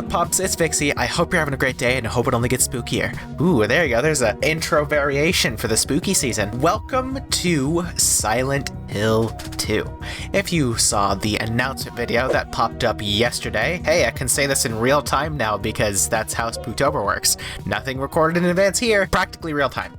up, pups? It's Vixie. I hope you're having a great day and I hope it only gets spookier. Ooh, there you go. There's an intro variation for the spooky season. Welcome to Silent Hill 2. If you saw the announcement video that popped up yesterday, hey, I can say this in real time now because that's how Spooktober works. Nothing recorded in advance here, practically real time.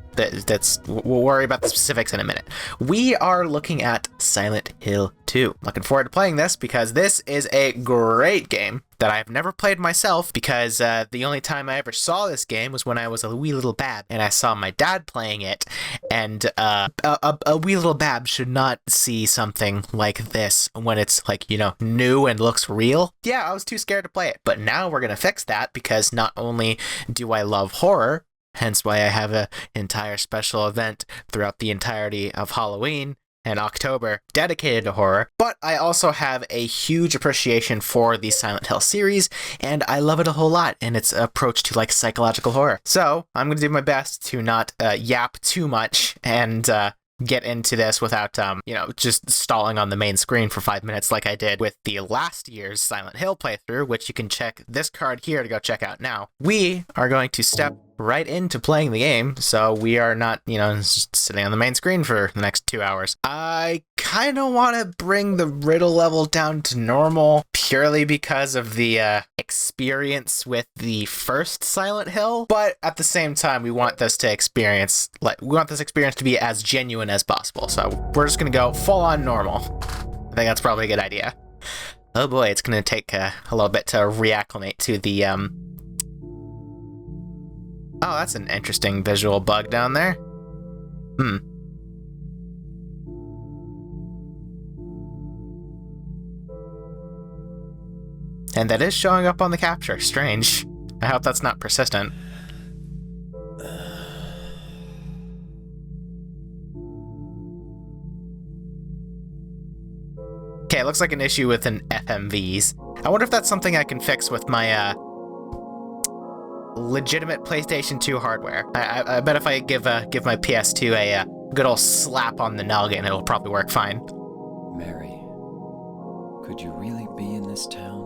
We'll worry about the specifics in a minute. We are looking at Silent Hill 2. Looking forward to playing this because this is a great game that I've never played myself because the only time I ever saw this game was when I was a wee little bab and I saw my dad playing it, and a wee little bab should not see something like this when it's like, you know, new and looks real. Yeah, I was too scared to play it, but now we're gonna fix that because not only do I love horror, hence why I have an entire special event throughout the entirety of Halloween and October dedicated to horror, but I also have a huge appreciation for the Silent Hill series, and I love it a whole lot in its approach to like psychological horror. So I'm going to do my best to not yap too much and get into this without, just stalling on the main screen for 5 minutes like I did with the last year's Silent Hill playthrough, which you can check this card here to go check out now. We are going to step right into playing the game, so we are not, just sitting on the main screen for the next 2 hours. I kind of want to bring the riddle level down to normal purely because of the experience with the first Silent Hill, but at the same time we want this experience to be as genuine as possible, so we're just gonna go full on normal. I think that's probably a good idea. Oh boy, it's gonna take a little bit to reacclimate to the Oh, that's an interesting visual bug down there. And that is showing up on the capture. Strange. I hope that's not persistent. Okay, it looks like an issue with an FMVs. I wonder if that's something I can fix with my legitimate PlayStation 2 hardware. I bet if I give my PS2 a good old slap on the noggin, it'll probably work fine. Mary, could you really be in this town?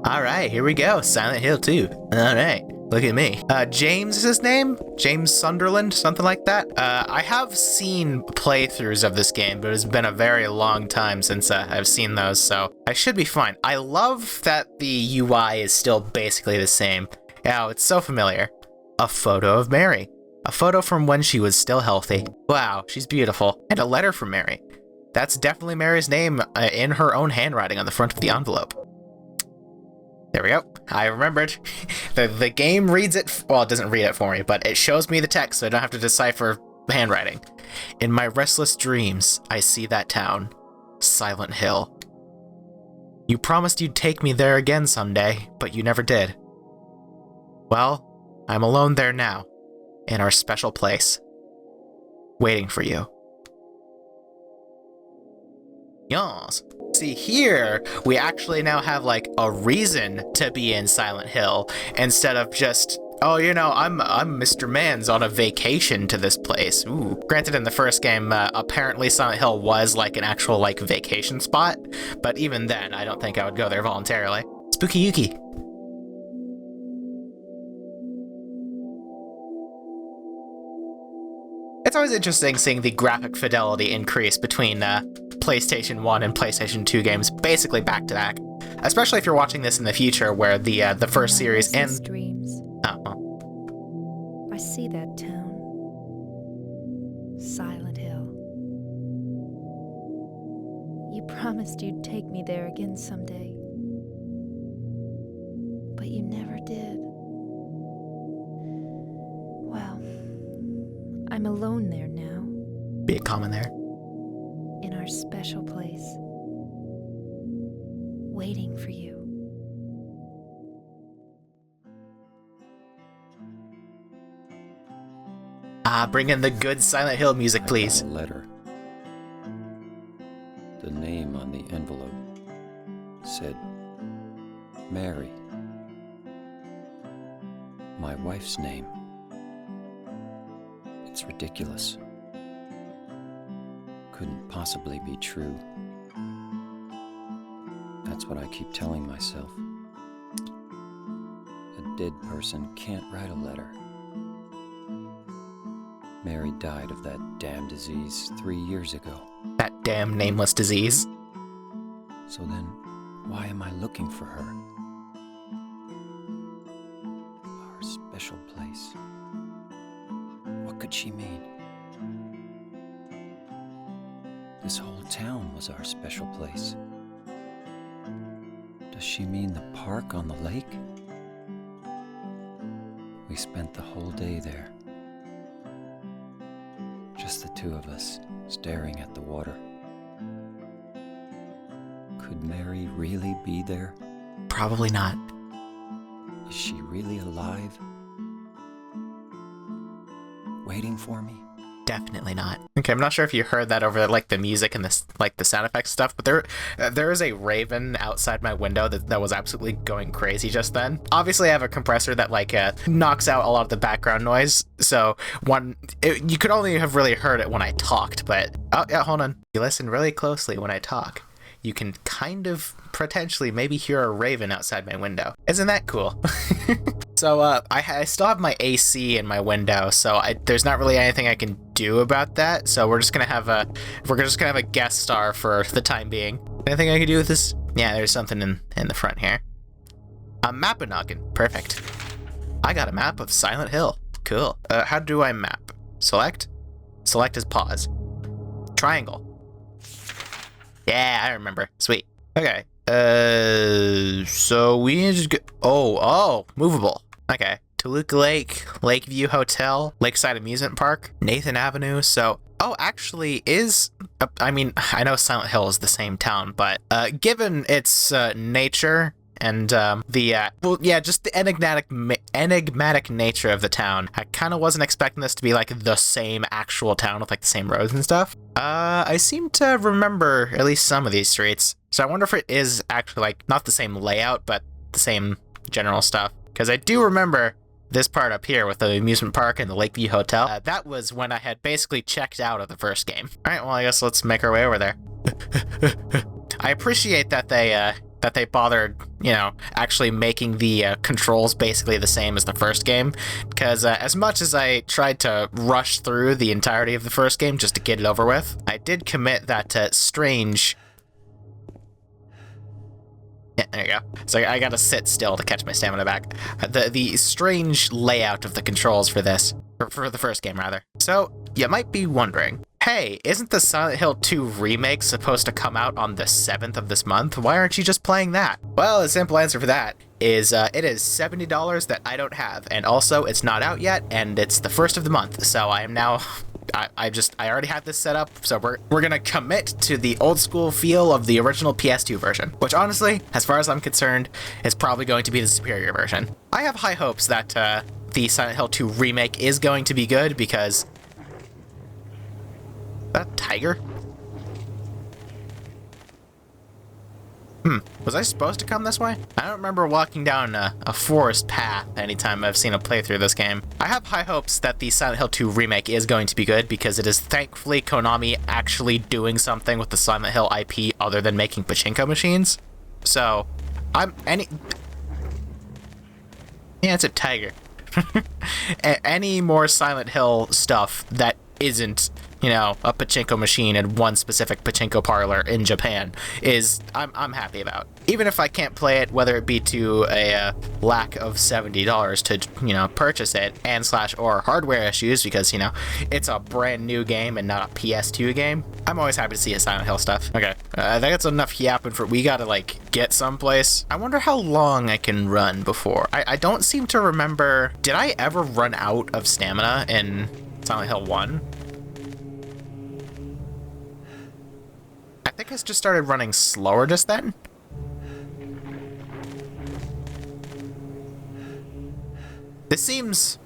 Alright, here we go. Silent Hill 2. Alright, look at me. James is his name? James Sunderland? Something like that? I have seen playthroughs of this game, but it's been a very long time since I've seen those, so I should be fine. I love that the UI is still basically the same. Oh, it's so familiar. A photo of Mary. A photo from when she was still healthy. Wow, she's beautiful. And a letter from Mary. That's definitely Mary's name in her own handwriting on the front of the envelope. There we go. I remembered. The game reads it. Well, it doesn't read it for me, but it shows me the text so I don't have to decipher handwriting. In my restless dreams, I see that town. Silent Hill. You promised you'd take me there again someday, but you never did. Well, I'm alone there now, in our special place, waiting for you. Yas. See, here we actually now have like a reason to be in Silent Hill instead of just, oh, I'm Mr. Man's on a vacation to this place. Ooh. Granted, in the first game, apparently Silent Hill was like an actual like vacation spot, but even then, I don't think I would go there voluntarily. Spooky Yuki. It's always interesting seeing the graphic fidelity increase between PlayStation 1 and PlayStation 2 games basically back to back. Especially if you're watching this in the future where the first series and dreams. Oh. I see that town. Silent Hill. You promised you'd take me there again someday. But you never did. Well, I'm alone there now. Be a comment there. In our special place. Waiting for you. Bring in the good Silent Hill music, please. I got a letter. The name on the envelope said Mary. My wife's name. It's ridiculous. Couldn't possibly be true. That's what I keep telling myself. A dead person can't write a letter. Mary died of that damn disease 3 years ago. That damn nameless disease. So then, why am I looking for her? Our special place. What could she mean? This whole town was our special place. Does she mean the park on the lake? We spent the whole day there. Just the two of us, staring at the water. Could Mary really be there? Probably not. Is she really alive? Waiting for me? Definitely not. Okay, I'm not sure if you heard that over like the music and this like the sound effects stuff, but there is a raven outside my window that was absolutely going crazy just then. Obviously, I have a compressor that like knocks out a lot of the background noise, so you could only have really heard it when I talked. But oh yeah, hold on. You listen really closely when I talk. You can kind of potentially maybe hear a raven outside my window. Isn't that cool? So I still have my AC in my window, so there's not really anything I can do about that. So we're just gonna have a guest star for the time being. Anything I can do with this? Yeah, there's something in the front here. A map-a-noggin. Perfect. I got a map of Silent Hill. Cool. How do I map? Select? Select is pause. Triangle. Yeah, I remember. Sweet. Okay. So we need to just go. Oh, movable. Okay. Toluca Lake, Lakeview Hotel, Lakeside Amusement Park, Nathan Avenue. So, actually I mean, I know Silent Hill is the same town, but given its nature and just the enigmatic nature of the town, I kind of wasn't expecting this to be like the same actual town with like the same roads and stuff. I seem to remember at least some of these streets, so I wonder if it is actually like not the same layout, but the same general stuff. Because I do remember this part up here with the amusement park and the Lakeview Hotel. That was when I had basically checked out of the first game. All right, well, I guess let's make our way over there. I appreciate that they bothered, actually making the controls basically the same as the first game, because as much as I tried to rush through the entirety of the first game just to get it over with, I did commit that strange... Yeah, there you go. So I gotta sit still to catch my stamina back. The strange layout of the controls for this, for the first game rather. So, you might be wondering, hey, isn't the Silent Hill 2 remake supposed to come out on the 7th of this month? Why aren't you just playing that? Well, the simple answer for that is it is $70 that I don't have, and also it's not out yet, and it's the 1st of the month, so I am now... I already had this set up, so we're gonna commit to the old school feel of the original PS2 version, which honestly, as far as I'm concerned, is probably going to be the superior version. I have high hopes that the Silent Hill 2 remake is going to be good because... Is that a tiger? Was I supposed to come this way? I don't remember walking down a forest path anytime I've seen a playthrough of this game. I have high hopes that the Silent Hill 2 remake is going to be good because it is thankfully Konami actually doing something with the Silent Hill IP other than making pachinko machines. So, Yeah, it's a tiger. Any more Silent Hill stuff that isn't, a pachinko machine in one specific pachinko parlor in Japan is I'm happy about. Even if I can't play it, whether it be to a lack of $70 to, purchase it or hardware issues because, it's a brand new game and not a PS2 game, I'm always happy to see a Silent Hill stuff. Okay, I think that's enough yapping for we gotta, get someplace. I wonder how long I can run before. I don't seem to remember, did I ever run out of stamina in Silent Hill 1? I think I just started running slower just then. This seems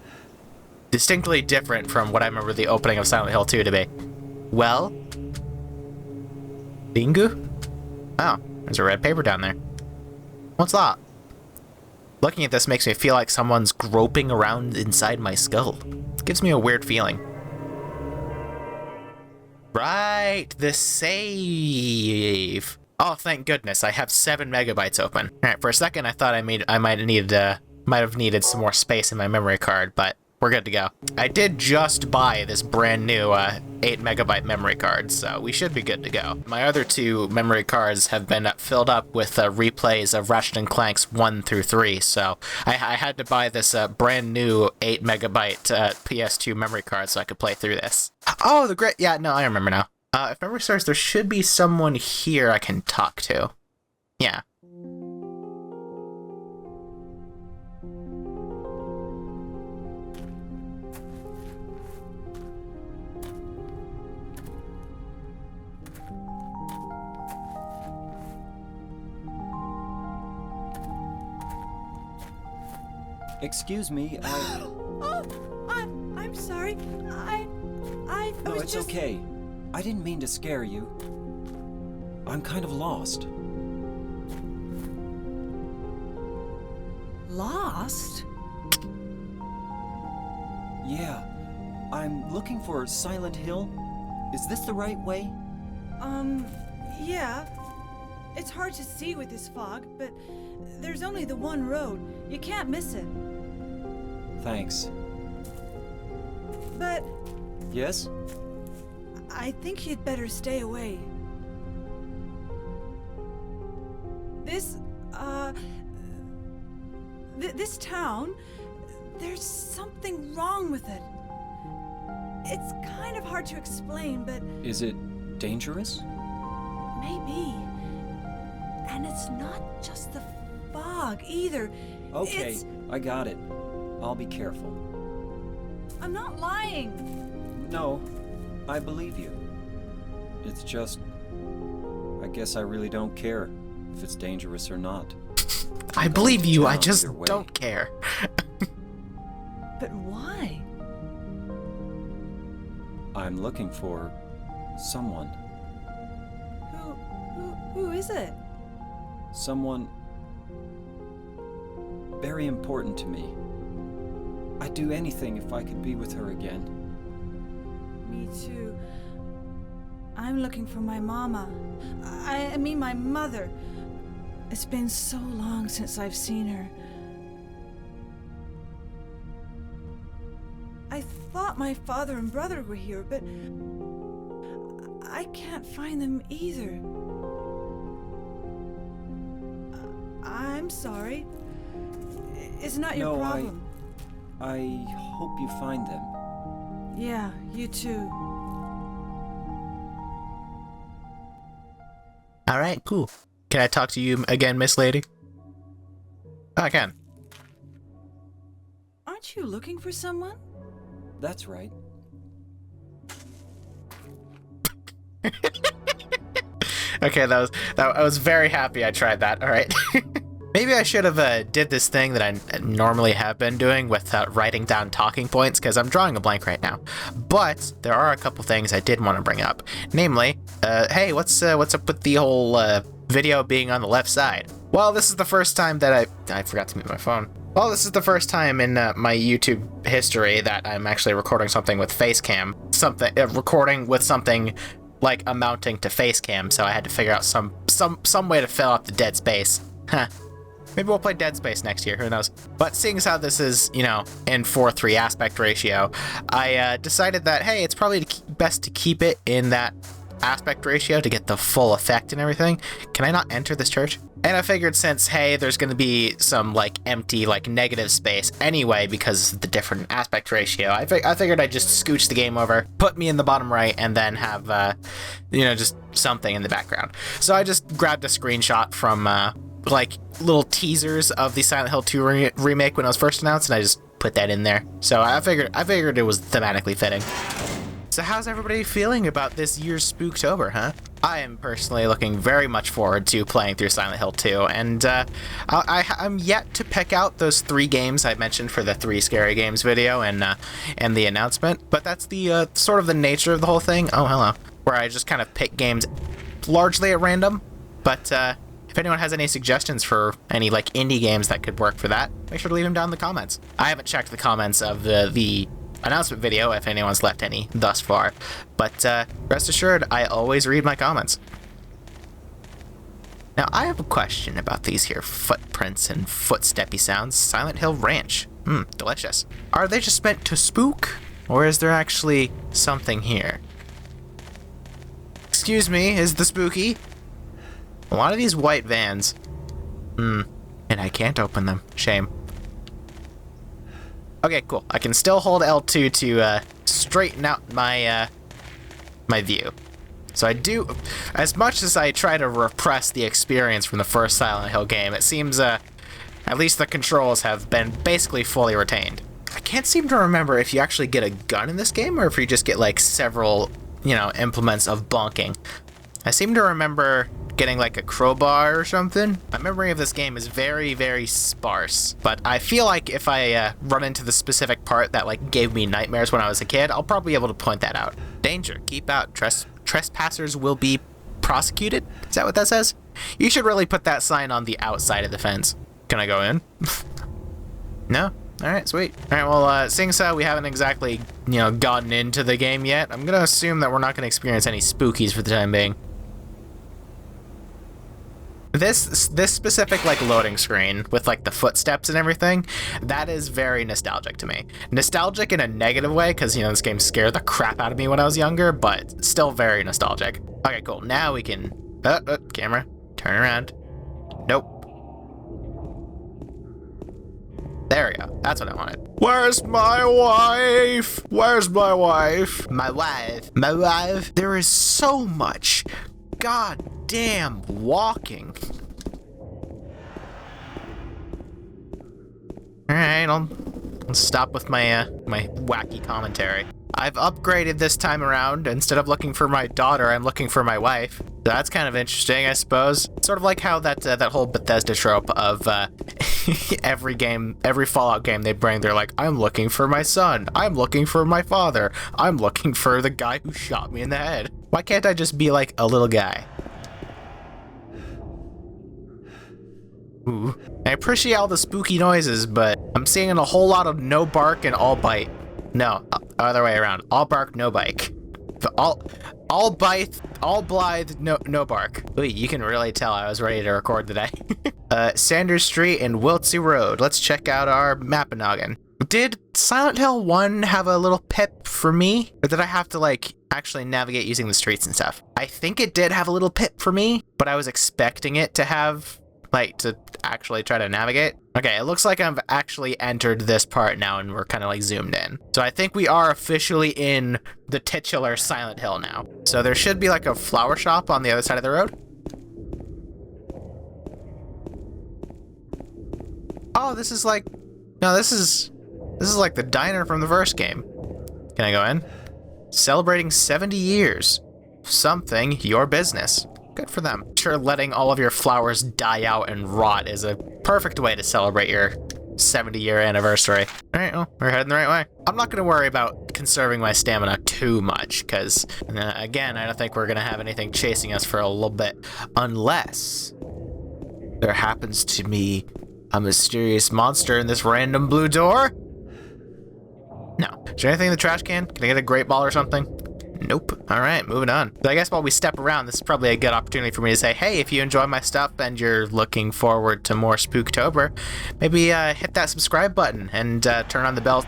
distinctly different from what I remember the opening of Silent Hill 2 to be. Well? Bingu? Oh, there's a red paper down there. What's that? Looking at this makes me feel like someone's groping around inside my skull. It gives me a weird feeling. Right, the save. Oh, thank goodness, I have 7 megabytes open. Alright, for a second I thought I might have needed some more space in my memory card, but we're good to go. I did just buy this brand new 8 megabyte memory card, so we should be good to go. My other 2 memory cards have been filled up with replays of Ratchet & Clank's 1 through 3, so I had to buy this brand new 8 megabyte PS2 memory card so I could play through this. Oh, yeah, no, I remember now. If memory serves, there should be someone here I can talk to. Yeah. Excuse me, I'm sorry. I No, was it's just... okay. I didn't mean to scare you. I'm kind of lost. Lost? Yeah. I'm looking for Silent Hill. Is this the right way? Yeah. It's hard to see with this fog, but there's only the one road. You can't miss it. Thanks. But Yes? I think you'd better stay away. This town, there's something wrong with it. It's kind of hard to explain, but Is it dangerous? maybe. And it's not just the fog either. Okay, It's... I got it. I'll be careful. I'm not lying. No, I believe you. It's just... I guess I really don't care if it's dangerous or not. I believe you, I Down just either way. don't care. But why? I'm looking for... someone. Who is it? Someone... very important to me. I'd do anything if I could be with her again. Me too. I'm looking for my mama. I mean my mother. It's been so long since I've seen her. I thought my father and brother were here, but I can't find them either. I'm sorry. It's not your No, problem. I hope you find them. Yeah, you too. Alright, cool. Can I talk to you again, Miss Lady? Oh, I can. Aren't you looking for someone? That's right. Okay, I was very happy I tried that. All right. Maybe I should have did this thing that I normally have been doing with writing down talking points, because I'm drawing a blank right now. But there are a couple things I did want to bring up. Namely, hey, what's up with the whole video being on the left side? Well, this is the first time that I forgot to mute my phone. Well, this is the first time in my YouTube history that I'm actually recording something with Facecam. Recording with something like amounting to Facecam, so I had to figure out some way to fill out the dead space. Huh. Maybe we'll play Dead Space next year, who knows. But seeing as how this is, you know, in 4:3 aspect ratio, I decided that, hey, it's probably best to keep it in that aspect ratio to get the full effect and everything. Can I not enter this church? And I figured since, hey, there's going to be some, like, empty, like, negative space anyway because of the different aspect ratio, I figured I'd just scooch the game over, put me in the bottom right, and then have, you know, just something in the background. So I just grabbed a screenshot from, like, little teasers of the Silent Hill 2 remake when it was first announced, and I just put that in there. So I figured it was thematically fitting. So how's everybody feeling about this year's Spooktober, huh? I am personally looking very much forward to playing through Silent Hill 2, and I'm yet to pick out those 3 games I mentioned for the 3 Scary Games video and the announcement, but that's the sort of the nature of the whole thing. Oh, hello. Where I just kind of pick games largely at random, but if anyone has any suggestions for any like indie games that could work for that, make sure to leave them down in the comments. I haven't checked the comments of the announcement video if anyone's left any thus far, but rest assured I always read my comments. Now, I have a question about these here footprints and footsteppy sounds. Silent Hill Ranch. Delicious. Are they just meant to spook? Or is there actually something here? Excuse me, is the spooky? A lot of these white vans. And I can't open them. Shame. Okay, cool. I can still hold L2 to straighten out my my view. So I do, as much as I try to repress the experience from the first Silent Hill game, it seems at least the controls have been basically fully retained. I can't seem to remember if you actually get a gun in this game or if you just get like several, implements of bonking. I seem to remember getting like a crowbar or something. My memory of this game is very, very sparse, but I feel like if I run into the specific part that like gave me nightmares when I was a kid, I'll probably be able to point that out. Danger, keep out, trespassers will be prosecuted? Is that what that says? You should really put that sign on the outside of the fence. Can I go in? No? Alright, sweet. Alright, well, seeing so we haven't exactly, gotten into the game yet, I'm gonna assume that we're not gonna experience any spookies for the time being. This specific like loading screen with like the footsteps and everything, that is very nostalgic to me. Nostalgic in a negative way because this game scared the crap out of me when I was younger, but still very nostalgic. Okay, cool. Now we can camera, turn around. Nope. There we go. That's what I wanted. Where's my wife? Where's my wife? My wife. My wife. There is so much goddamn walking. Alright, I'll stop with my my wacky commentary. I've upgraded this time around. Instead of looking for my daughter, I'm looking for my wife. So that's kind of interesting, I suppose. Sort of like how that whole Bethesda trope of every Fallout game they bring, they're like, I'm looking for my son, I'm looking for my father, I'm looking for the guy who shot me in the head. Why can't I just be like a little guy? Ooh. I appreciate all the spooky noises, but I'm seeing a whole lot of no bark and all bite. No, other way around. All bark, no bite. All bite, all blithe, no bark. Ooh, you can really tell I was ready to record today. Sanders Street and Wiltsey Road. Let's check out our map-a-noggin. Did Silent Hill 1 have a little pip for me? Or did I have to like actually navigate using the streets and stuff? I think it did have a little pip for me, but I was expecting it to have like to actually try to navigate. Okay, it looks like I've actually entered this part now and we're kind of like zoomed in. So I think we are officially in the titular Silent Hill now. So there should be like a flower shop on the other side of the road. Oh, this is like, no, this is like the diner from the first game. Can I go in? Celebrating 70 years. Something, your business. Good for them. Sure, letting all of your flowers die out and rot is a perfect way to celebrate your 70-year anniversary. All right, well, we're heading the right way. I'm not going to worry about conserving my stamina too much, because, again, I don't think we're going to have anything chasing us for a little bit, unless there happens to be a mysterious monster in this random blue door. No. Is there anything in the trash can? Can I get a great ball or something? Nope. All right, moving on. So I guess while we step around, this is probably a good opportunity for me to say, hey, if you enjoy my stuff and you're looking forward to more Spooktober, maybe hit that subscribe button and turn on the bell.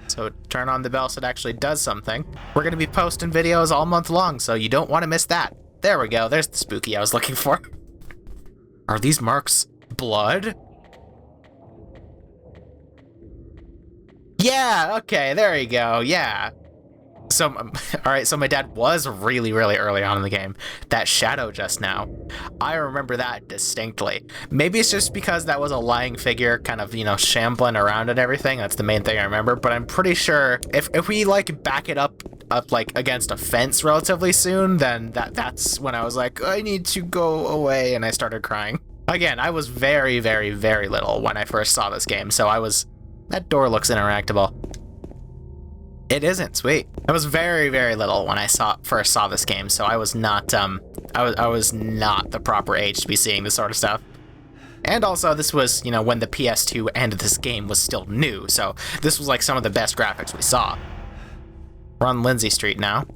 So turn on the bell so it actually does something. We're going to be posting videos all month long, so you don't want to miss that. There we go. There's the spooky I was looking for. Are these marks blood? Yeah, okay, there you go. Yeah. So, alright, so my dad was really, really early on in the game. That shadow just now, I remember that distinctly. Maybe it's just because that was a lying figure kind of, shambling around and everything. That's the main thing I remember, but I'm pretty sure if we, like, back it up like, against a fence relatively soon, then that's when I was like, I need to go away, and I started crying. Again, I was very, very, very little when I first saw this game, so that door looks interactable. It isn't, sweet. I was very, very little when I first saw this game, so I was not I was not the proper age to be seeing this sort of stuff. And also, this was, when the PS2 and this game was still new, so this was like some of the best graphics we saw. We're on Lindsay Street now.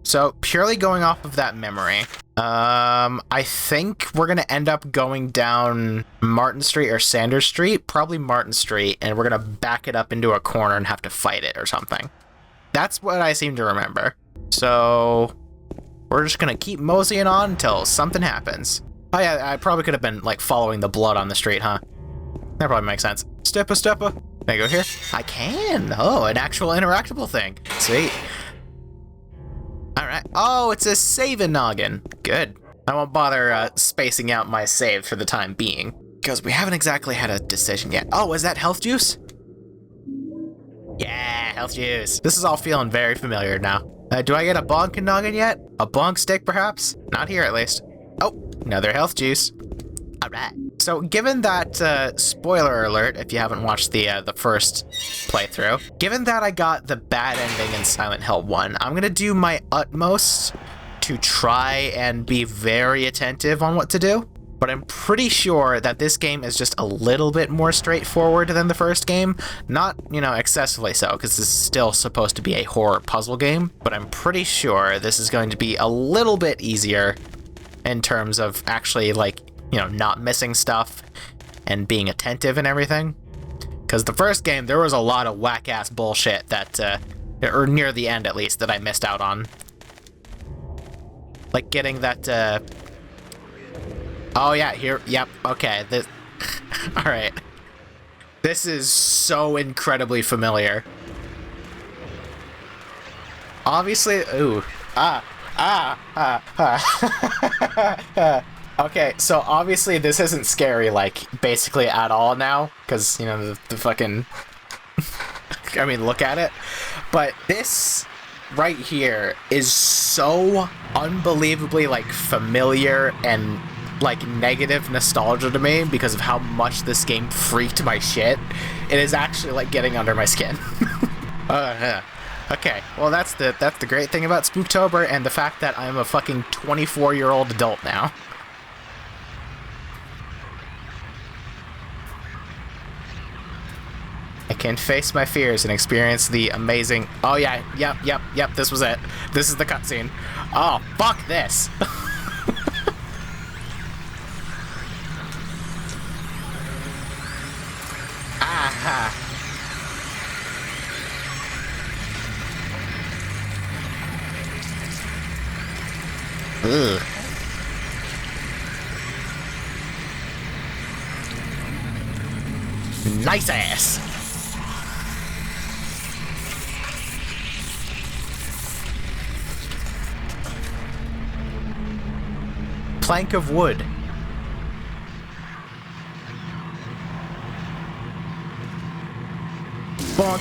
So purely going off of that memory, I think we're gonna end up going down Martin Street or Sanders Street, probably Martin Street, and we're gonna back it up into a corner and have to fight it or something. That's what I seem to remember. So we're just gonna keep moseying on until something happens. Oh yeah, I probably could have been like following the blood on the street, huh? That probably makes sense. Steppa. Can I go here? I can. Oh, an actual interactable thing. Sweet. Alright. Oh, it's a save noggin. Good. I won't bother spacing out my save for the time being, because we haven't exactly had a decision yet. Oh, is that health juice? Yeah, health juice. This is all feeling very familiar now. Do I get a bonk noggin yet? A bonk stick, perhaps? Not here, at least. Oh, another health juice. Alright. So, given that, spoiler alert, if you haven't watched the first playthrough, given that I got the bad ending in Silent Hill 1, I'm gonna do my utmost to try and be very attentive on what to do, but I'm pretty sure that this game is just a little bit more straightforward than the first game. Not, you know, excessively so, because this is still supposed to be a horror puzzle game, but I'm pretty sure this is going to be a little bit easier in terms of actually, like, you know, not missing stuff and being attentive and everything. Because the first game, there was a lot of whack-ass bullshit that, or near the end at least, that I missed out on. Like getting that, oh yeah, here, yep, okay, this, alright. This is so incredibly familiar. Obviously, ooh, okay, so obviously this isn't scary, like, basically at all now, because, you know, the fucking, I mean, look at it. But this right here is so unbelievably, like, familiar and, like, negative nostalgia to me because of how much this game freaked my shit. It is actually, like, getting under my skin. Okay, well, that's the great thing about Spooktober and the fact that I'm a fucking 24-year-old adult now. I can face my fears and experience the amazing... Oh yeah, yep, this was it. This is the cutscene. Oh, fuck this! Aha! Ugh. Nice ass! Plank of wood. Bonk.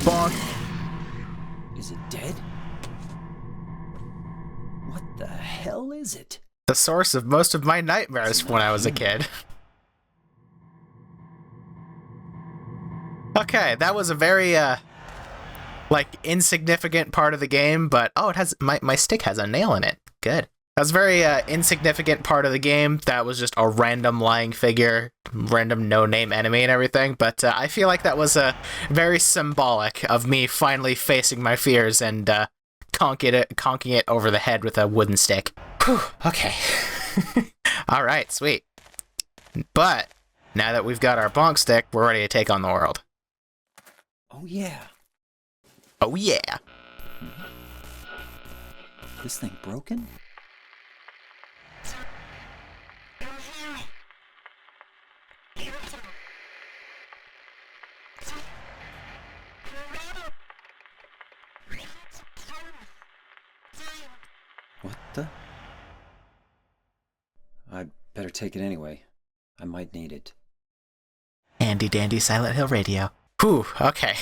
Bonk. Is it dead? What the hell is it? The source of most of my nightmares when I was a kid. Okay, that was a very, like, insignificant part of the game, but, oh, it has, my stick has a nail in it. Good. That's a very, insignificant part of the game. That was just a random lying figure, random no-name enemy and everything, but, I feel like that was, very symbolic of me finally facing my fears and, conking it over the head with a wooden stick. Whew, okay. Alright, sweet. But, now that we've got our bonk stick, we're ready to take on the world. Oh yeah. Oh yeah. This thing broken? What the? I'd better take it anyway. I might need it. Handy dandy Silent Hill radio. Whew, okay.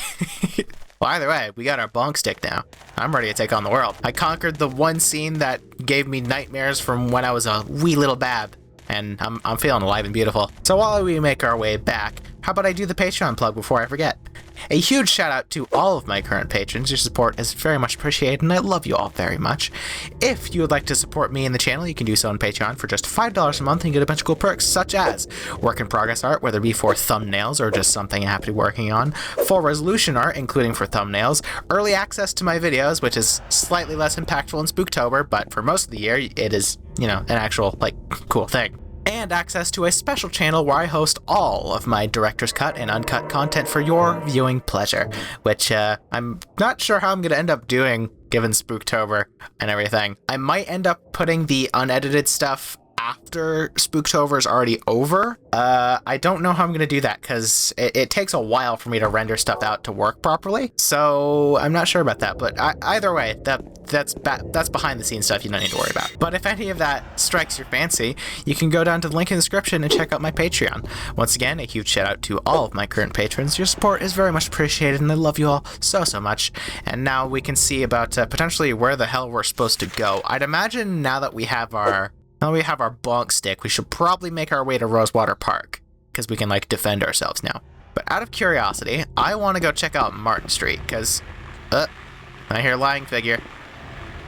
Well, either way, we got our bonk stick now. I'm ready to take on the world. I conquered the one scene that gave me nightmares from when I was a wee little bab, and I'm feeling alive and beautiful. So while we make our way back, how about I do the Patreon plug before I forget? A huge shout out to all of my current patrons. Your support is very much appreciated, and I love you all very much. If you would like to support me and the channel, you can do so on Patreon for just $5 a month and get a bunch of cool perks, such as work in progress art, whether it be for thumbnails or just something I happen to be working on, full resolution art, including for thumbnails, early access to my videos, which is slightly less impactful in Spooktober, but for most of the year, it is, you know, an actual, like, cool thing. And access to a special channel where I host all of my director's cut and uncut content for your viewing pleasure, which I'm not sure how I'm going to end up doing given Spooktober and everything. I might end up putting the unedited stuff after Spooktober is already over. I don't know how I'm going to do that because it takes a while for me to render stuff out to work properly. So I'm not sure about that, but either way, that's behind the scenes stuff you don't need to worry about. But if any of that strikes your fancy, you can go down to the link in the description and check out my Patreon. Once again, a huge shout out to all of my current patrons. Your support is very much appreciated and I love you all so much. And now we can see about potentially where the hell we're supposed to go. I'd imagine now that we have our bonk stick, we should probably make our way to Rosewater Park, because we can, like, defend ourselves now. But out of curiosity, I want to go check out Martin Street, because, I hear a lying figure.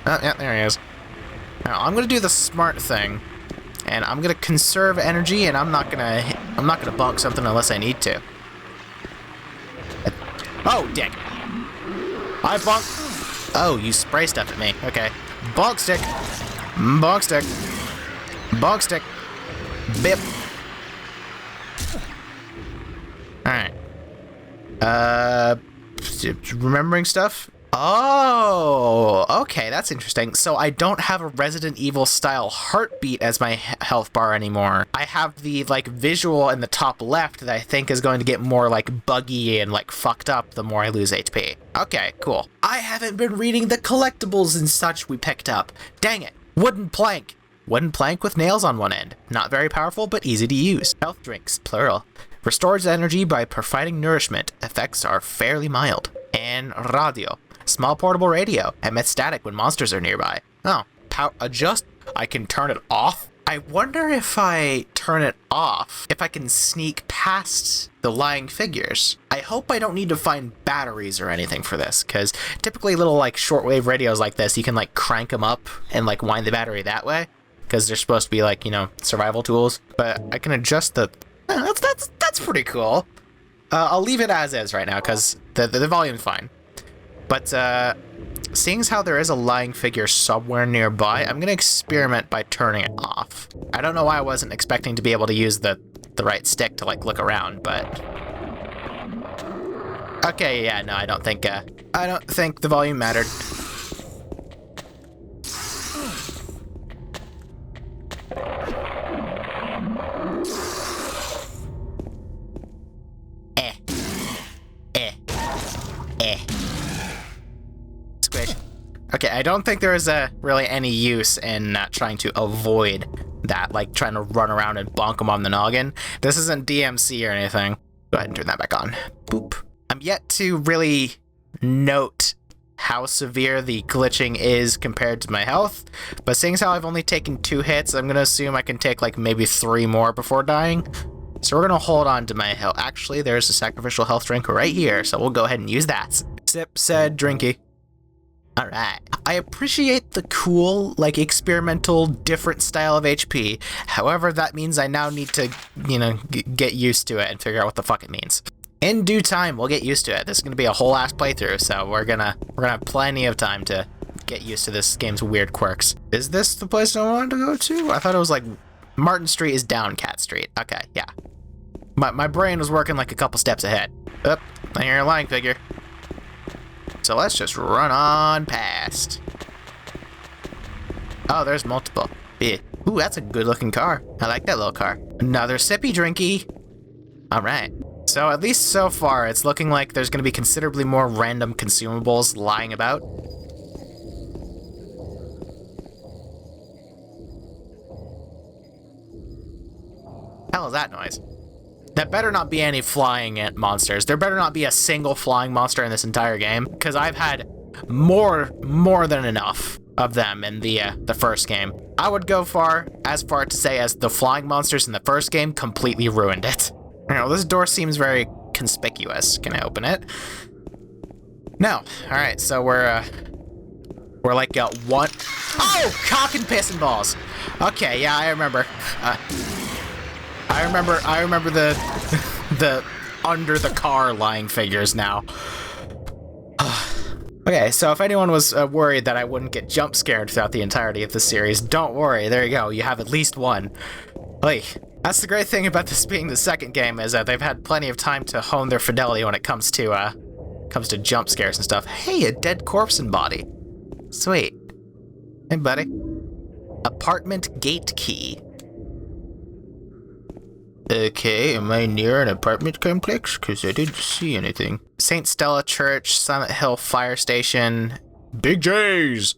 Oh, yeah, there he is. Now, I'm going to do the smart thing, and I'm going to conserve energy, and I'm not going to bonk something unless I need to. Oh, dick. I bonk. Oh, you spray stuff at me. Okay. Bonk stick. Bonk stick. Bonk stick. Bip. Alright. Remembering stuff? Oh, okay, that's interesting. So I don't have a Resident Evil style heartbeat as my health bar anymore. I have the, like, visual in the top left that I think is going to get more, like, buggy and, like, fucked up the more I lose HP. Okay, cool. I haven't been reading the collectibles and such we picked up. Dang it. Wooden plank. Wooden plank with nails on one end. Not very powerful, but easy to use. Health drinks, plural. Restores energy by providing nourishment. Effects are fairly mild. And radio. Small portable radio. Emits static when monsters are nearby. Oh, adjust. I can turn it off? I wonder if I turn it off, if I can sneak past the lying figures. I hope I don't need to find batteries or anything for this, because typically little, like, shortwave radios like this, you can, like, crank them up and, like, wind the battery that way, because they're supposed to be, like, you know, survival tools. But I can adjust the... That's pretty cool. I'll leave it as is right now, because the volume's fine. But, seeing as how there is a lying figure somewhere nearby, I'm going to experiment by turning it off. I don't know why I wasn't expecting to be able to use the right stick to, like, look around, but... Okay, yeah, no, I don't think the volume mattered. Okay, I don't think there is really any use in trying to avoid that, like trying to run around and bonk them on the noggin. This isn't DMC or anything. Go ahead and turn that back on. Boop. I'm yet to really note how severe the glitching is compared to my health, but seeing as how I've only taken 2 hits, I'm going to assume I can take like maybe 3 more before dying. So we're going to hold on to my health. Actually, there's a sacrificial health drink right here, so we'll go ahead and use that. Sip said drinky. Alright. I appreciate the cool, like, experimental, different style of HP. However, that means I now need to, you know, get used to it and figure out what the fuck it means. In due time, we'll get used to it. This is gonna be a whole ass playthrough, so we're gonna have plenty of time to get used to this game's weird quirks. Is this the place I wanted to go to? I thought it was like Martin Street is down Cat Street. Okay, yeah. My brain was working like a couple steps ahead. Oop, I hear a lying figure. So let's just run on past. Oh, there's multiple. Yeah. Ooh, that's a good looking car. I like that little car. Another sippy drinky. Alright. So at least so far, it's looking like there's going to be considerably more random consumables lying about. Hell is that noise? That better not be any flying ant monsters. There better not be a single flying monster in this entire game, because I've had more than enough of them in the first game. I would go as far to say as the flying monsters in the first game completely ruined it. You know, this door seems very conspicuous. Can I open it? No. Alright, so we're like one... Oh! Cock and piss and balls! Okay, yeah, I remember. I remember the... the under the car lying figures now. Okay, so if anyone was worried that I wouldn't get jump scared throughout the entirety of the series, don't worry, there you go, you have at least one. Like, that's the great thing about this being the second game, is that they've had plenty of time to hone their fidelity when it comes to jump scares and stuff. Hey, a dead corpse and body. Sweet. Hey, buddy. Apartment gate key. Okay, am I near an apartment complex? Because I didn't see anything. St. Stella Church, Summit Hill Fire Station, Big J's!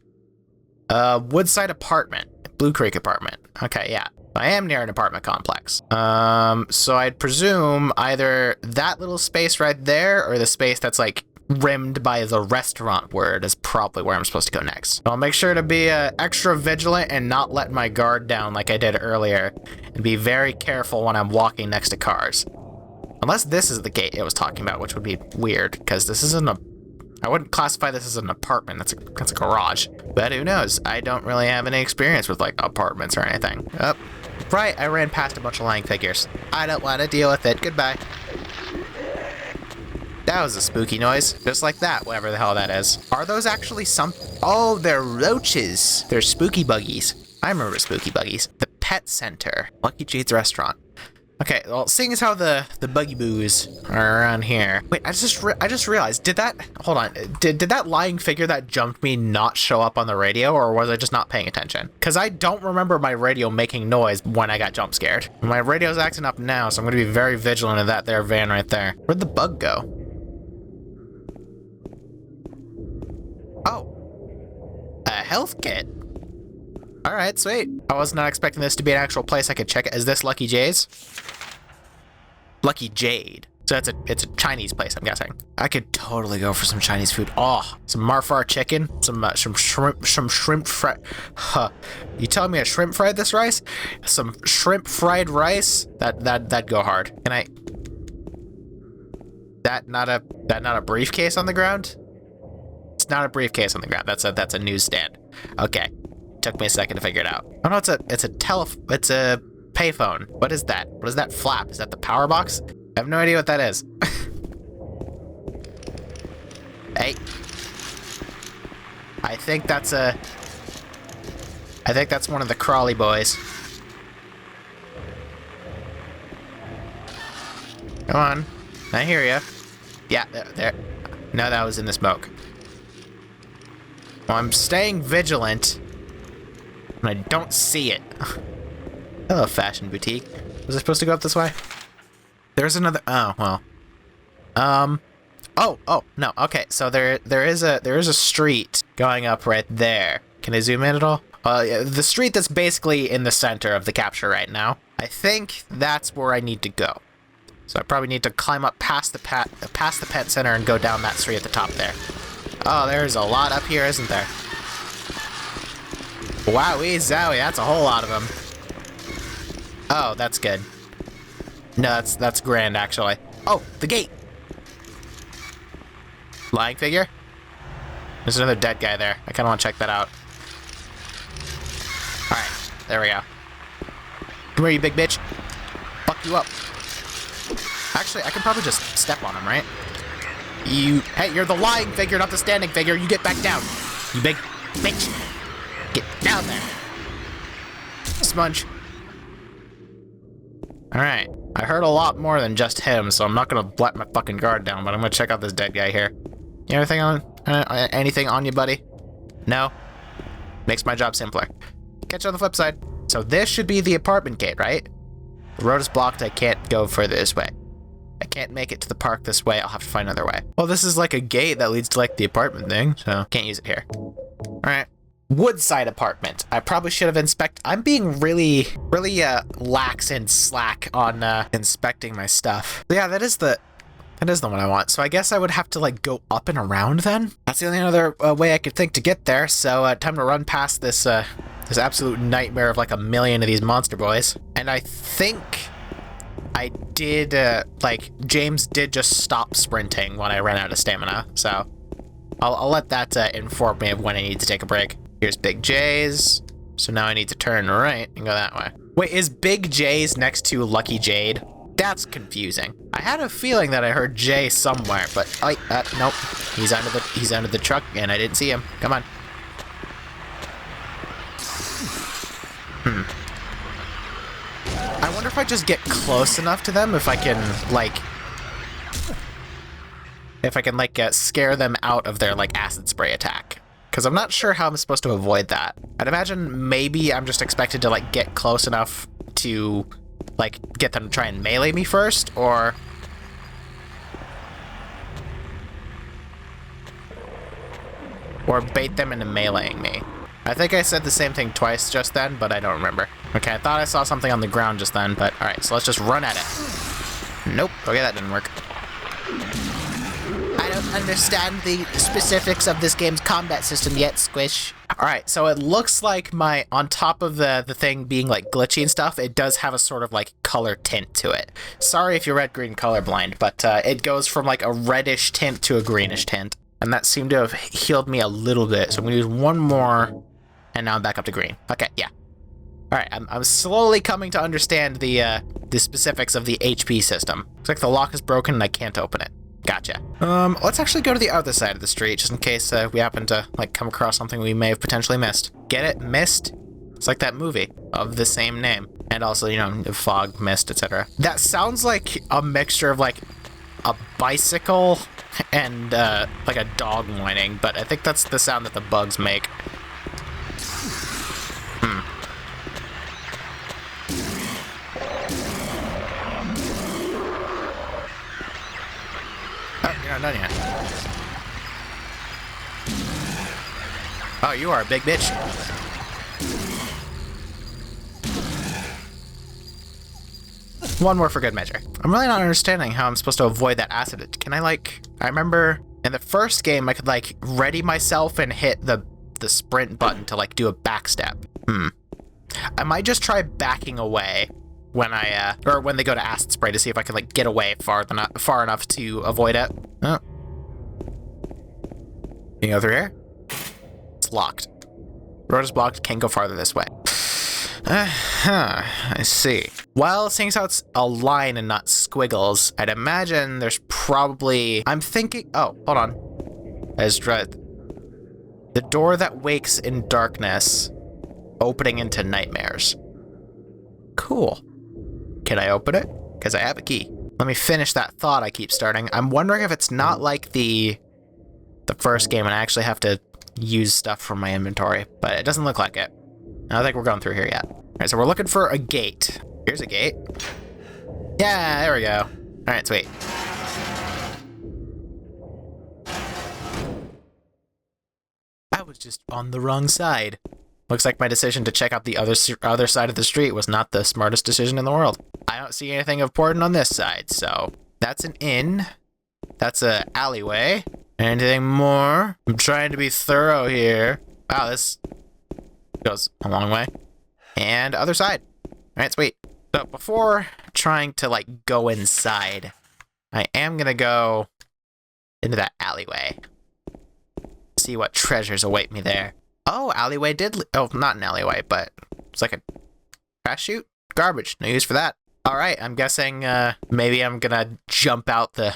Woodside Apartment, Blue Creek Apartment. Okay, yeah. I am near an apartment complex. So I'd presume either that little space right there, or the space that's like rimmed by the restaurant word is probably where I'm supposed to go next. I'll make sure to be extra vigilant and not let my guard down like I did earlier, and be very careful when I'm walking next to cars. Unless this is the gate it was talking about, which would be weird, because this isn't I wouldn't classify this as an apartment, that's a garage. But who knows, I don't really have any experience with like apartments or anything. Oh, right, I ran past a bunch of lying figures. I don't want to deal with it, goodbye. That was a spooky noise, just like that, whatever the hell that is. Are those actually some... Oh, they're roaches. They're spooky buggies. I remember spooky buggies. The Pet Center. Lucky Jade's restaurant. Okay, well, seeing as how the buggy boos are around here. Wait, I just realized, did that... Hold on. Did that lying figure that jumped me not show up on the radio, or was I just not paying attention? Because I don't remember my radio making noise when I got jump scared. My radio's acting up now, so I'm going to be very vigilant of that there van right there. Where'd the bug go? Oh, a health kit. All right, sweet. I was not expecting this to be an actual place I could check it. Is this Lucky J's? Lucky Jade. So it's a Chinese place, I'm guessing. I could totally go for some Chinese food. Oh, some marfar chicken, some shrimp fried. Huh. You telling me a shrimp fried this rice? Some shrimp fried rice? That'd go hard. Can I? That not a briefcase on the ground? It's not a briefcase on the ground. That's a newsstand. Okay. Took me a second to figure it out. Oh no, it's a payphone. What is that? What is that flap? Is that the power box? I have no idea what that is. Hey. I think that's one of the crawly boys. Come on. I hear ya. Yeah, there. No, that was in the smoke. Well, I'm staying vigilant. And I don't see it. Hello, fashion boutique. Was I supposed to go up this way? There's another... Oh, well. Oh, no. Okay, so there is a street going up right there. Can I zoom in at all? Yeah, the street that's basically in the center of the capture right now. I think that's where I need to go. So I probably need to climb up past the pet center and go down that street at the top there. Oh, there's a lot up here, isn't there? Wowee zowie, that's a whole lot of them. Oh, that's good. No, that's grand, actually. Oh, the gate! Lying figure? There's another dead guy there. I kind of want to check that out. Alright, there we go. Come here, you big bitch. Fuck you up. Actually, I can probably just step on him, right? Hey, you're the lying figure, not the standing figure. You get back down. You big bitch. Get down there. Smudge. Alright. I heard a lot more than just him, so I'm not gonna let my fucking guard down, but I'm gonna check out this dead guy here. You have anything on you, buddy? No? Makes my job simpler. Catch you on the flip side. So this should be the apartment gate, right? The road is blocked. I can't go further this way. I can't make it to the park this way. I'll have to find another way. Well, this is like a gate that leads to like the apartment thing, so can't use it here. All right. Woodside apartment. I probably should have inspected. I'm being really lax and slack on inspecting my stuff. But yeah, that is the one I want. So I guess I would have to like go up and around then. That's the only other way I could think to get there. So time to run past this this absolute nightmare of like a million of these monster boys. And I think I did, like, James did just stop sprinting when I ran out of stamina, so I'll let that inform me of when I need to take a break. Here's Big J's, so now I need to turn right and go that way. Wait, is Big J's next to Lucky Jade? That's confusing. I had a feeling that I heard Jay somewhere, but nope. He's under the truck, and I didn't see him. Come on. I wonder if I just get close enough to them, if I can scare them out of their like acid spray attack. Because I'm not sure how I'm supposed to avoid that. I'd imagine maybe I'm just expected to like get close enough to like get them to try and melee me first, or bait them into meleeing me. I think I said the same thing twice just then, but I don't remember. Okay, I thought I saw something on the ground just then, but alright, so let's just run at it. Nope, okay, that didn't work. I don't understand the specifics of this game's combat system yet, Squish. Alright, so it looks like on top of the thing being like glitchy and stuff, it does have a sort of like color tint to it. Sorry if you're red-green colorblind, but it goes from like a reddish tint to a greenish tint. And that seemed to have healed me a little bit, so I'm gonna use one more, and now I'm back up to green. Okay, yeah. Alright, I'm slowly coming to understand the specifics of the HP system. Looks like the lock is broken and I can't open it. Gotcha. Let's actually go to the other side of the street, just in case we happen to, like, come across something we may have potentially missed. Get it? Mist? It's like that movie of the same name. And also, you know, fog, mist, etc. That sounds like a mixture of, like, a bicycle and, like a dog whining, but I think that's the sound that the bugs make. Oh, you're not done yet. Oh, you are a big bitch. One more for good measure. I'm really not understanding how I'm supposed to avoid that acid. Can I, like... I remember in the first game I could, like, ready myself and hit the sprint button to, like, do a backstep. I might just try backing away when when they go to acid spray to see if I can, like, get away far enough to avoid it. Oh. Can you go through here? It's locked. Road is blocked, can't go farther this way. I see. Well, seeing as how it's a line and not squiggles, I'd imagine there's probably... I'm thinking... Oh, hold on. There's the door that wakes in darkness, opening into nightmares. Cool. Can I open it? Because I have a key. Let me finish that thought I keep starting. I'm wondering if it's not like the first game and I actually have to use stuff from my inventory, but it doesn't look like it. I don't think we're going through here yet. Alright, so we're looking for a gate. Here's a gate. Yeah, there we go. Alright, sweet. I was just on the wrong side. Looks like my decision to check out the other side of the street was not the smartest decision in the world. I don't see anything important on this side, so... That's an inn. That's a alleyway. Anything more? I'm trying to be thorough here. Wow, this goes a long way. And other side. Alright, sweet. So before trying to, like, go inside, I am gonna go into that alleyway. See what treasures await me there. Oh, alleyway did... Oh, not an alleyway, but it's like a trash chute? Garbage. No use for that. Alright, I'm guessing maybe I'm gonna jump out the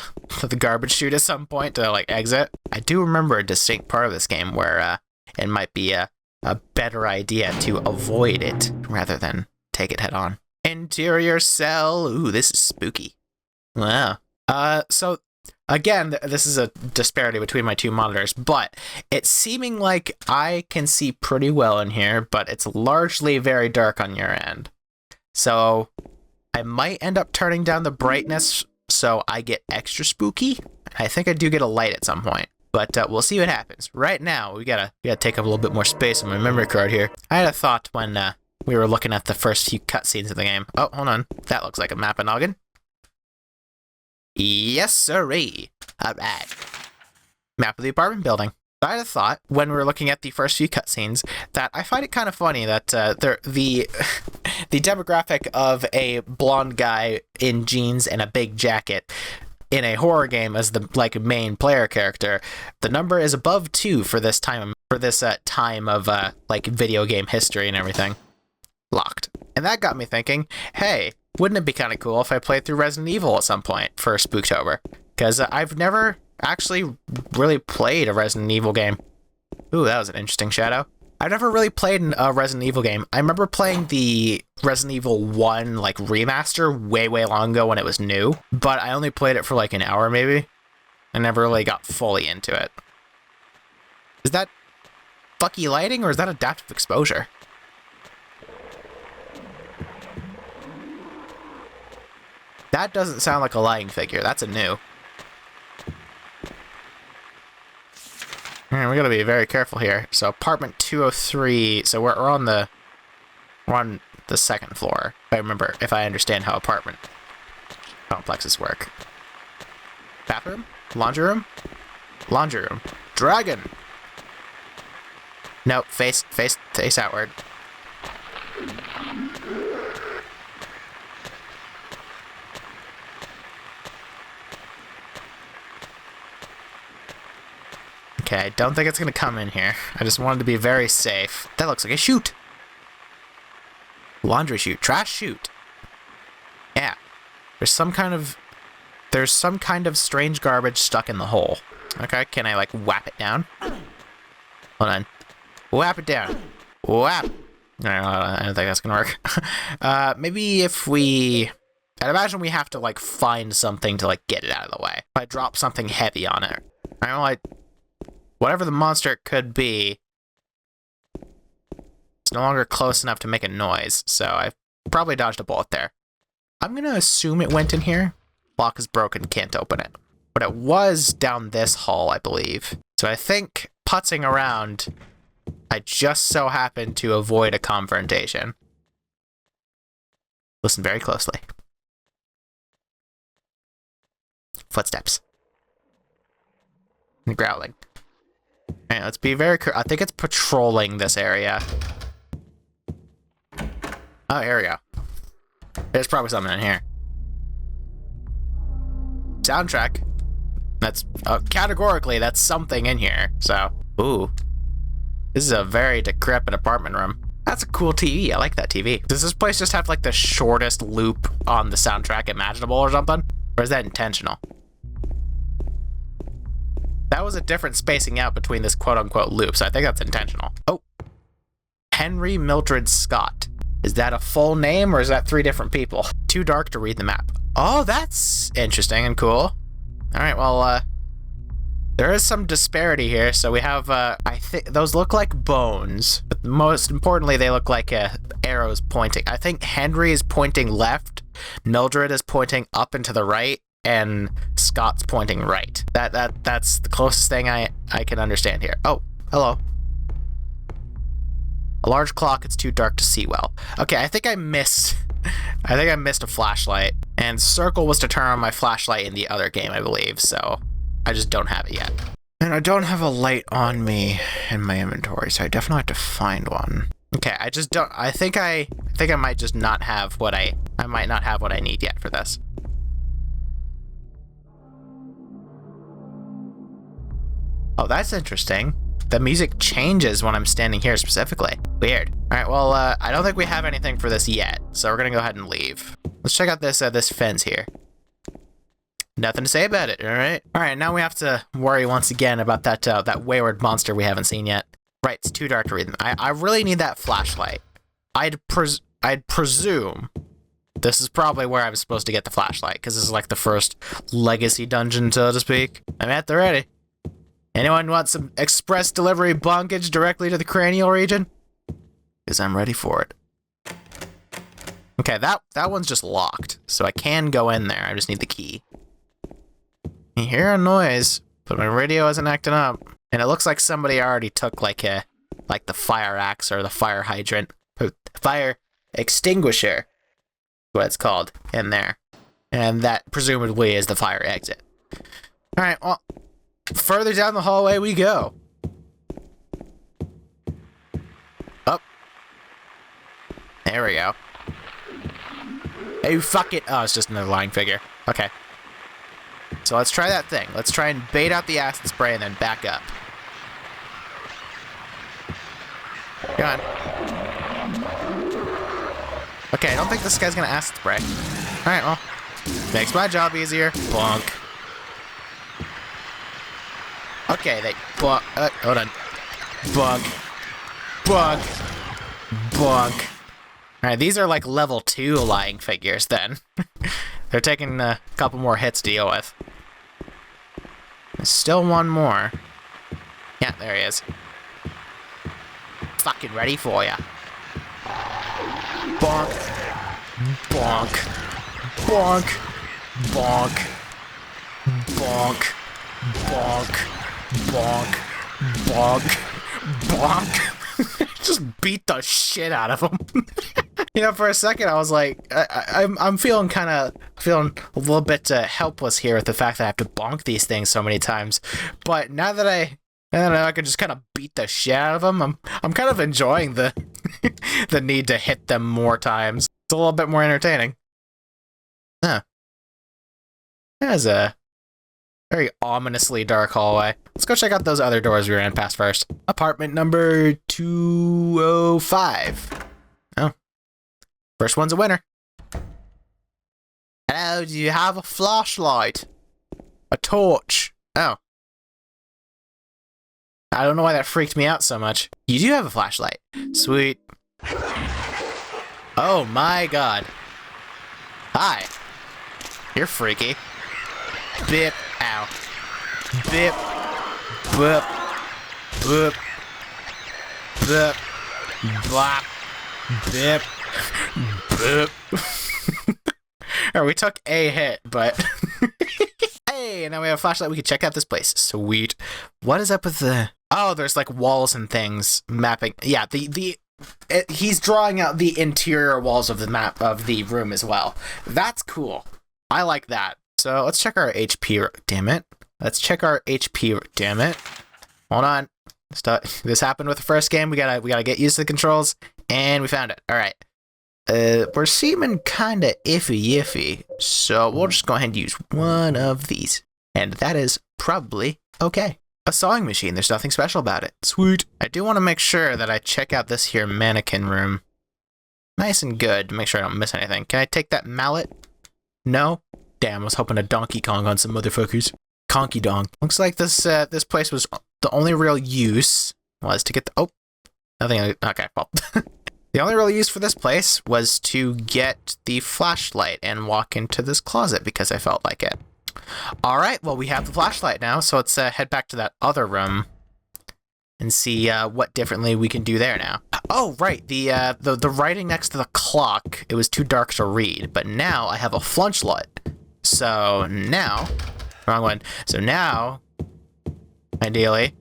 garbage chute at some point to, like, exit. I do remember a distinct part of this game where it might be a better idea to avoid it rather than take it head on. Interior cell. Ooh, this is spooky. Wow. So again, this is a disparity between my two monitors, but it's seeming like I can see pretty well in here, but it's largely very dark on your end. So I might end up turning down the brightness so I get extra spooky. I think I do get a light at some point. But we'll see what happens. Right now, we gotta take up a little bit more space on my memory card here. I had a thought when we were looking at the first few cutscenes of the game. Oh, hold on. That looks like a map of noggin. Yes, sirree. Alright. Map of the apartment building. I had a thought when we were looking at the first few cutscenes that I find it kind of funny that the the demographic of a blonde guy in jeans and a big jacket in a horror game as the like main player character, the number is above 2 for this time of like video game history and everything. Locked. And that got me thinking, hey, wouldn't it be kind of cool if I played through Resident Evil at some point for Spooktober? Because I've never actually really played a Resident Evil game. Ooh, that was an interesting shadow. I've never really played a Resident Evil game. I remember playing the Resident Evil 1 like remaster way long ago when it was new, but I only played it for like an hour maybe. I never really got fully into it. Is that fucky lighting or is that adaptive exposure? That doesn't sound like a lying figure. That's a new. We gotta be very careful here. So apartment 203. So we're on the second floor. If I understand how apartment complexes work. Bathroom? Laundry room? Laundry room. Dragon. Nope. Face outward. Okay, I don't think it's gonna come in here. I just wanted to be very safe. That looks like a chute. Laundry chute. Trash chute. Yeah. There's some kind of strange garbage stuck in the hole. Okay, can I like whap it down? Hold on. Whap it down. Whap. No, I don't think that's gonna work. Maybe if I'd imagine we have to like find something to like get it out of the way. If I drop something heavy on it. I don't like whatever the monster could be, it's no longer close enough to make a noise, so I probably dodged a bullet there. I'm gonna assume it went in here. Lock is broken, can't open it. But it was down this hall, I believe. So I think putzing around, I just so happened to avoid a confrontation. Listen very closely. Footsteps. And growling. Alright, let's be very I think it's patrolling this area. Oh, here we go. There's probably something in here. Soundtrack. That's, categorically, that's something in here, so. Ooh. This is a very decrepit apartment room. That's a cool TV, I like that TV. Does this place just have, like, the shortest loop on the soundtrack imaginable or something? Or is that intentional? That was a different spacing out between this quote-unquote loop, so I think that's intentional. Oh. Henry Mildred Scott. Is that a full name, or is that 3 different people? Too dark to read the map. Oh, that's interesting and cool. Alright, well, there is some disparity here, so we have, I think, those look like bones, but most importantly, they look like, arrows pointing. I think Henry is pointing left, Mildred is pointing up and to the right, and Scott's pointing right. That's the closest thing I can understand here. Oh, hello. A large clock, it's too dark to see well. Okay, I think I missed a flashlight, and circle was to turn on my flashlight in the other game, I believe, so I just don't have it yet. And I don't have a light on me in my inventory, so I definitely have to find one. Okay, I just don't, I think I might just not have what I might not have what I need yet for this. Oh, that's interesting. The music changes when I'm standing here specifically. Weird. All right, well, I don't think we have anything for this yet, so we're gonna go ahead and leave. Let's check out this fence here. Nothing to say about it, all right? All right, now we have to worry once again about that wayward monster we haven't seen yet. Right, it's too dark to read them. I really need that flashlight. I'd presume this is probably where I'm supposed to get the flashlight, because this is like the first legacy dungeon, so to speak. I'm at the ready. Anyone want some express delivery bonkage directly to the cranial region? Because I'm ready for it. Okay, that one's just locked, so I can go in there. I just need the key. I hear a noise, but my radio isn't acting up. And it looks like somebody already took like the fire axe or the fire hydrant, fire extinguisher, what it's called, in there. And that presumably is the fire exit. All right, well, further down the hallway we go. Up. There we go. Oh, fuck it. Oh, it's just another lying figure. Okay. So let's try that thing. Let's try and bait out the acid spray and then back up. Come on. Okay, I don't think this guy's gonna acid spray. Alright, well. Makes my job easier. Bonk. Okay, they bonk. Hold on. Bonk. Bonk. Bonk. Alright, these are like level 2 lying figures then. They're taking a couple more hits to deal with. There's still one more. Yeah, there he is. Fucking ready for ya. Bonk. Bonk. Bonk. Bonk. Bonk. Bonk. Bonk. Bonk. Bonk. Just beat the shit out of him. You know, for a second I was like, I'm feeling a little bit helpless here with the fact that I have to bonk these things so many times. But now that I can just kind of beat the shit out of them, I'm kind of enjoying the the need to hit them more times. It's a little bit more entertaining. Huh. That's a very ominously dark hallway. Let's go check out those other doors we ran past first. Apartment number 205. Oh. First one's a winner. Hello, do you have a flashlight? A torch? Oh. I don't know why that freaked me out so much. You do have a flashlight. Sweet. Oh my god. Hi. You're freaky. Bip. Ow. Bip. Boop. Boop. Boop. Bop. Bip. Boop. Alright, we took a hit, but... Hey, now we have a flashlight. We can check out this place. Sweet. What is up with the... Oh, there's like walls and things mapping. Yeah, he's drawing out the interior walls of the map of the room as well. That's cool. I like that. So let's check our HP. Damn it. Let's check our HP. Damn it. Hold on. This happened with the first game. We gotta get used to the controls, and we found it. All right. We're seeming kind of iffy, so we'll just go ahead and use one of these, and that is probably okay. A sewing machine. There's nothing special about it. Sweet. I do want to make sure that I check out this here mannequin room. Nice and good to make sure I don't miss anything. Can I take that mallet? No? Damn, I was hoping to Donkey Kong on some motherfuckers. Conky Dong. Looks like this place was the only real use was to get the... Oh. Nothing... Okay, well. The only real use for this place was to get the flashlight and walk into this closet because I felt like it. Alright, well, we have the flashlight now, so let's head back to that other room and see what differently we can do there now. Oh, right, the writing next to the clock, it was too dark to read, but now I have a flashlight. So now... Wrong one. So now, ideally,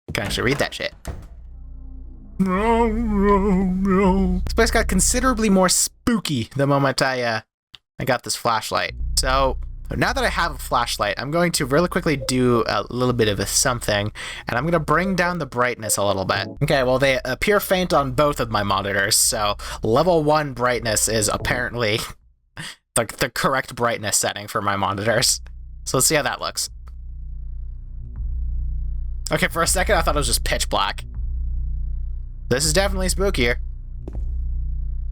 I can actually read that shit. This place got considerably more spooky the moment I got this flashlight. So now that I have a flashlight, I'm going to really quickly do a little bit of a something, and I'm going to bring down the brightness a little bit. Okay, well, they appear faint on both of my monitors, so level 1 brightness is apparently the correct brightness setting for my monitors. So let's see how that looks. Okay, for a second I thought it was just pitch black. This is definitely spookier.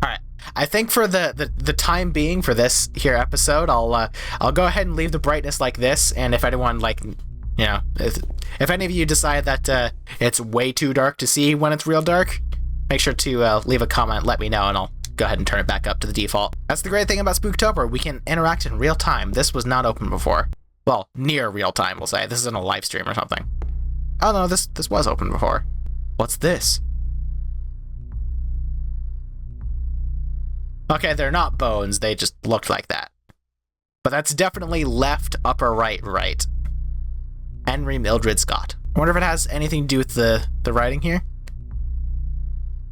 Alright, I think for the time being for this here episode, I'll go ahead and leave the brightness like this, and if anyone, like, you know, if any of you decide that it's way too dark to see when it's real dark, make sure to leave a comment, let me know, and I'll go ahead and turn it back up to the default. That's the great thing about Spooktober, we can interact in real time. This was not open before. Well, near real time, we'll say. This isn't a live stream or something. Oh no, this was open before. What's this? Okay, they're not bones, they just looked like that. But that's definitely left, upper right. Henry Mildred Scott. I wonder if it has anything to do with the writing here?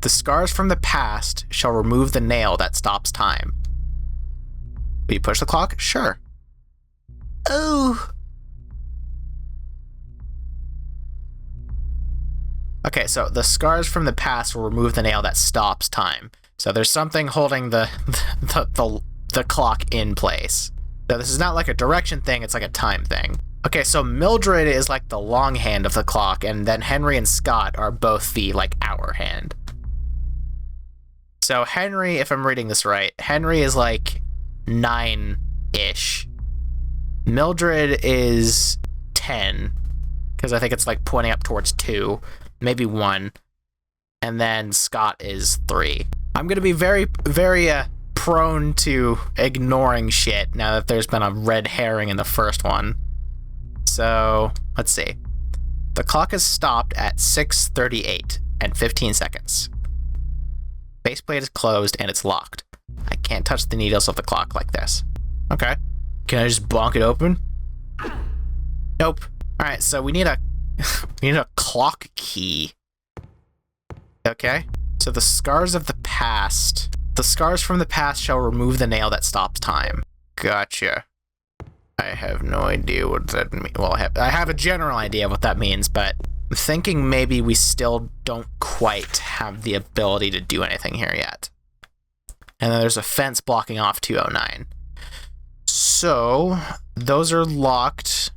The scars from the past shall remove the nail that stops time. Will you push the clock? Sure. Oh. Okay, so the scars from the past will remove the nail that stops time. So there's something holding the the clock in place. So this is not like a direction thing, it's like a time thing. Okay, so Mildred is like the long hand of the clock, and then Henry and Scott are both the like hour hand. So Henry, if I'm reading this right, Henry is like 9-ish. Mildred is 10, because I think it's like pointing up towards 2, maybe 1. And then Scott is 3. I'm going to be very, very prone to ignoring shit now that there's been a red herring in the first one. So, let's see. The clock is stopped at 6:38 and 15 seconds. Faceplate is closed and it's locked. I can't touch the needles of the clock like this. Okay. Can I just bonk it open? Nope. Alright, so we need a clock key. Okay. So the scars of the past. The scars from the past shall remove the nail that stops time. Gotcha. I have no idea what that means. Well, I have a general idea of what that means, but I'm thinking maybe we still don't quite have the ability to do anything here yet. And then there's a fence blocking off 209. So, those are locked.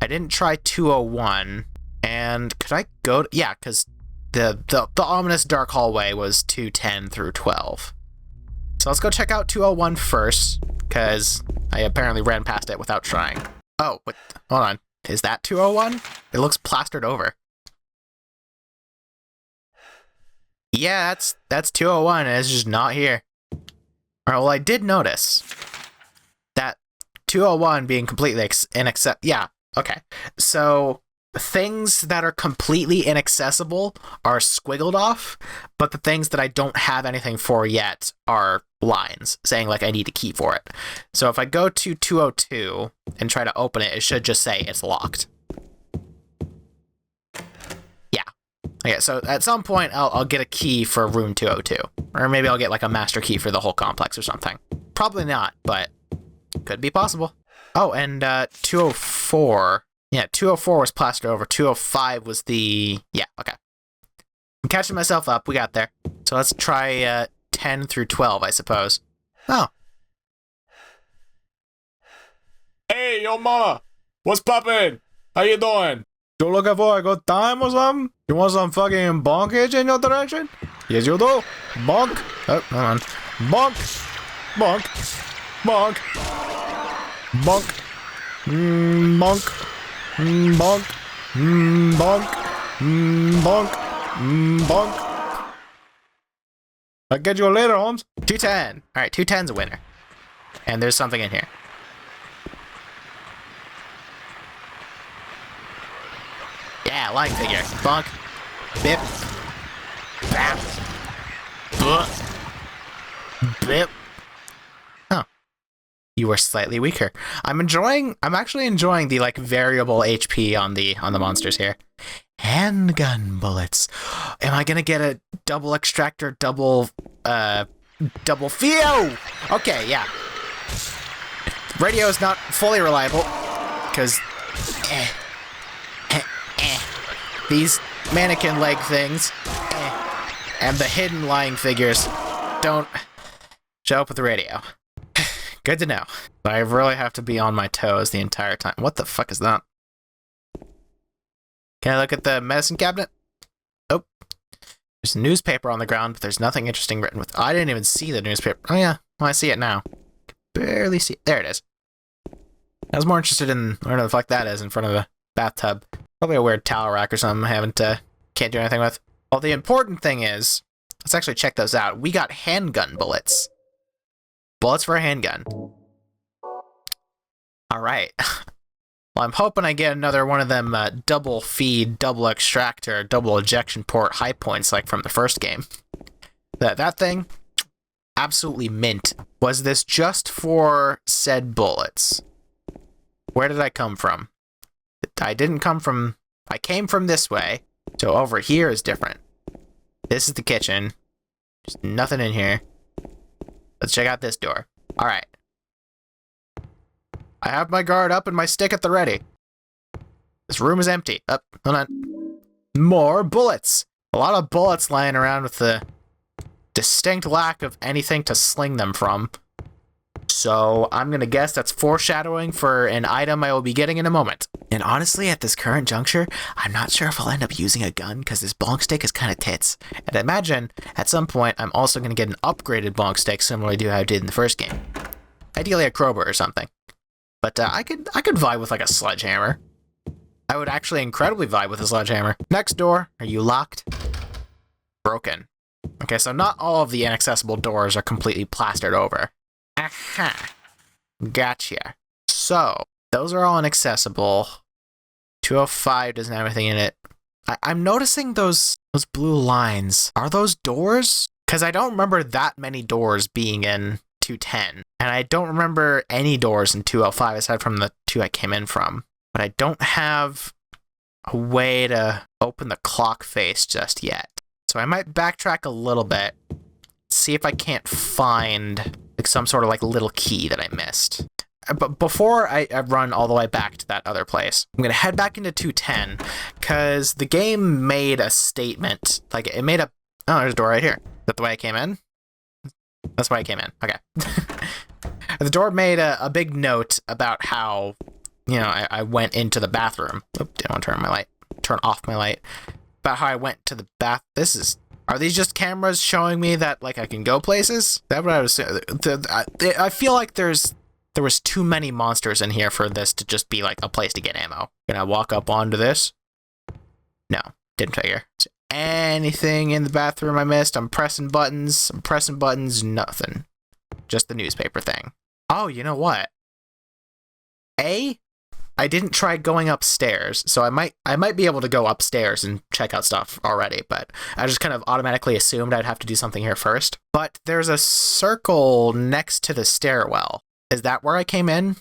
I didn't try 201. And could I go to, yeah, because the ominous dark hallway was 210 through 12. So let's go check out 201 first, because I apparently ran past it without trying. Oh, what? Hold on. Is that 201? It looks plastered over. Yeah, that's 201, and it's just not here. Alright, well, I did notice that 201 being completely inaccessible. Yeah, okay. So, things that are completely inaccessible are squiggled off, but the things that I don't have anything for yet are lines saying like I need a key for it. So if I go to 202 and try to open it, it should just say it's locked. Yeah. Okay, so at some point I'll get a key for room 202. Or maybe I'll get like a master key for the whole complex or something. Probably not, but could be possible. Oh, and 204. Yeah, 204 was plastered over. 205 was the... Yeah, okay. I'm catching myself up. We got there. So let's try 10 through 12, I suppose. Oh. Hey, yo mama! What's poppin'? How you doing? You looking for a good time or something? You want some fucking bonkage in your direction? Yes, you do. Bonk. Oh, hold on. Bonk. Bonk. Bonk. Bonk. Bonk. Bonk. Bonk. Bonk. Bonk. I'll get you later, Holmes. 210. Alright, 210's a winner. And there's something in here. Yeah, line figure. Bonk. Bip. Bap. Bip. Huh. You were slightly weaker. I'm actually enjoying the like variable HP on the monsters here. Handgun bullets. Am I gonna get a double extractor, double Fio? Okay, yeah. Radio is not fully reliable because these mannequin leg things and the hidden lying figures don't show up with the radio. Good to know. I really have to be on my toes the entire time. What the fuck is that? Can I look at the medicine cabinet? Oh. There's a newspaper on the ground, but there's nothing interesting written with... I didn't even see the newspaper. Oh yeah, well, I see it now. Barely see it. There it is. I was more interested in where the fuck that is in front of the bathtub. Probably a weird towel rack or something I can't do anything with. Well, the important thing is, let's actually check those out. We got handgun bullets. Bullets for a handgun. Alright. Well, I'm hoping I get another one of them double feed, double extractor, double ejection port high points like from the first game. That thing, absolutely mint. Was this just for said bullets? Where did I come from? I didn't come from... I came from this way. So over here is different. This is the kitchen. There's nothing in here. Let's check out this door. Alright. I have my guard up and my stick at the ready. This room is empty. Up, hold on. More bullets! A lot of bullets lying around with the distinct lack of anything to sling them from. So I'm gonna guess that's foreshadowing for an item I will be getting in a moment. And honestly, at this current juncture, I'm not sure if I'll end up using a gun because this bonk stick is kind of tits. And I imagine at some point I'm also gonna get an upgraded bonk stick similar to how I did in the first game. Ideally a crowbar or something. But I could vibe with like a sledgehammer. I would actually incredibly vibe with a sledgehammer. Next door, are you locked? Broken. Okay, so not all of the inaccessible doors are completely plastered over. Aha. Gotcha. So, those are all inaccessible. 205 doesn't have anything in it. I'm noticing those blue lines. Are those doors? Because I don't remember that many doors being in 210. And I don't remember any doors in 205 aside from the two I came in from. But I don't have a way to open the clock face just yet. So I might backtrack a little bit, see if I can't find like some sort of like little key that I missed. But before I run all the way back to that other place, I'm going to head back into 210 because the game made a statement. Like it made a... Oh, there's a door right here. Is that the way I came in? That's the way I came in. Okay. The door made a big note about how, you know, I went into the bathroom. Oop, didn't want to turn off my light. About how I went to the bath. Are these just cameras showing me that like I can go places? That's what I was saying. I feel like there was too many monsters in here for this to just be like a place to get ammo. Can I walk up onto this? No, didn't figure. Is there anything in the bathroom I missed? I'm pressing buttons, nothing. Just the newspaper thing. Oh, you know what? I didn't try going upstairs, so I might be able to go upstairs and check out stuff already, but I just kind of automatically assumed I'd have to do something here first. But there's a circle next to the stairwell. Is that where I came in?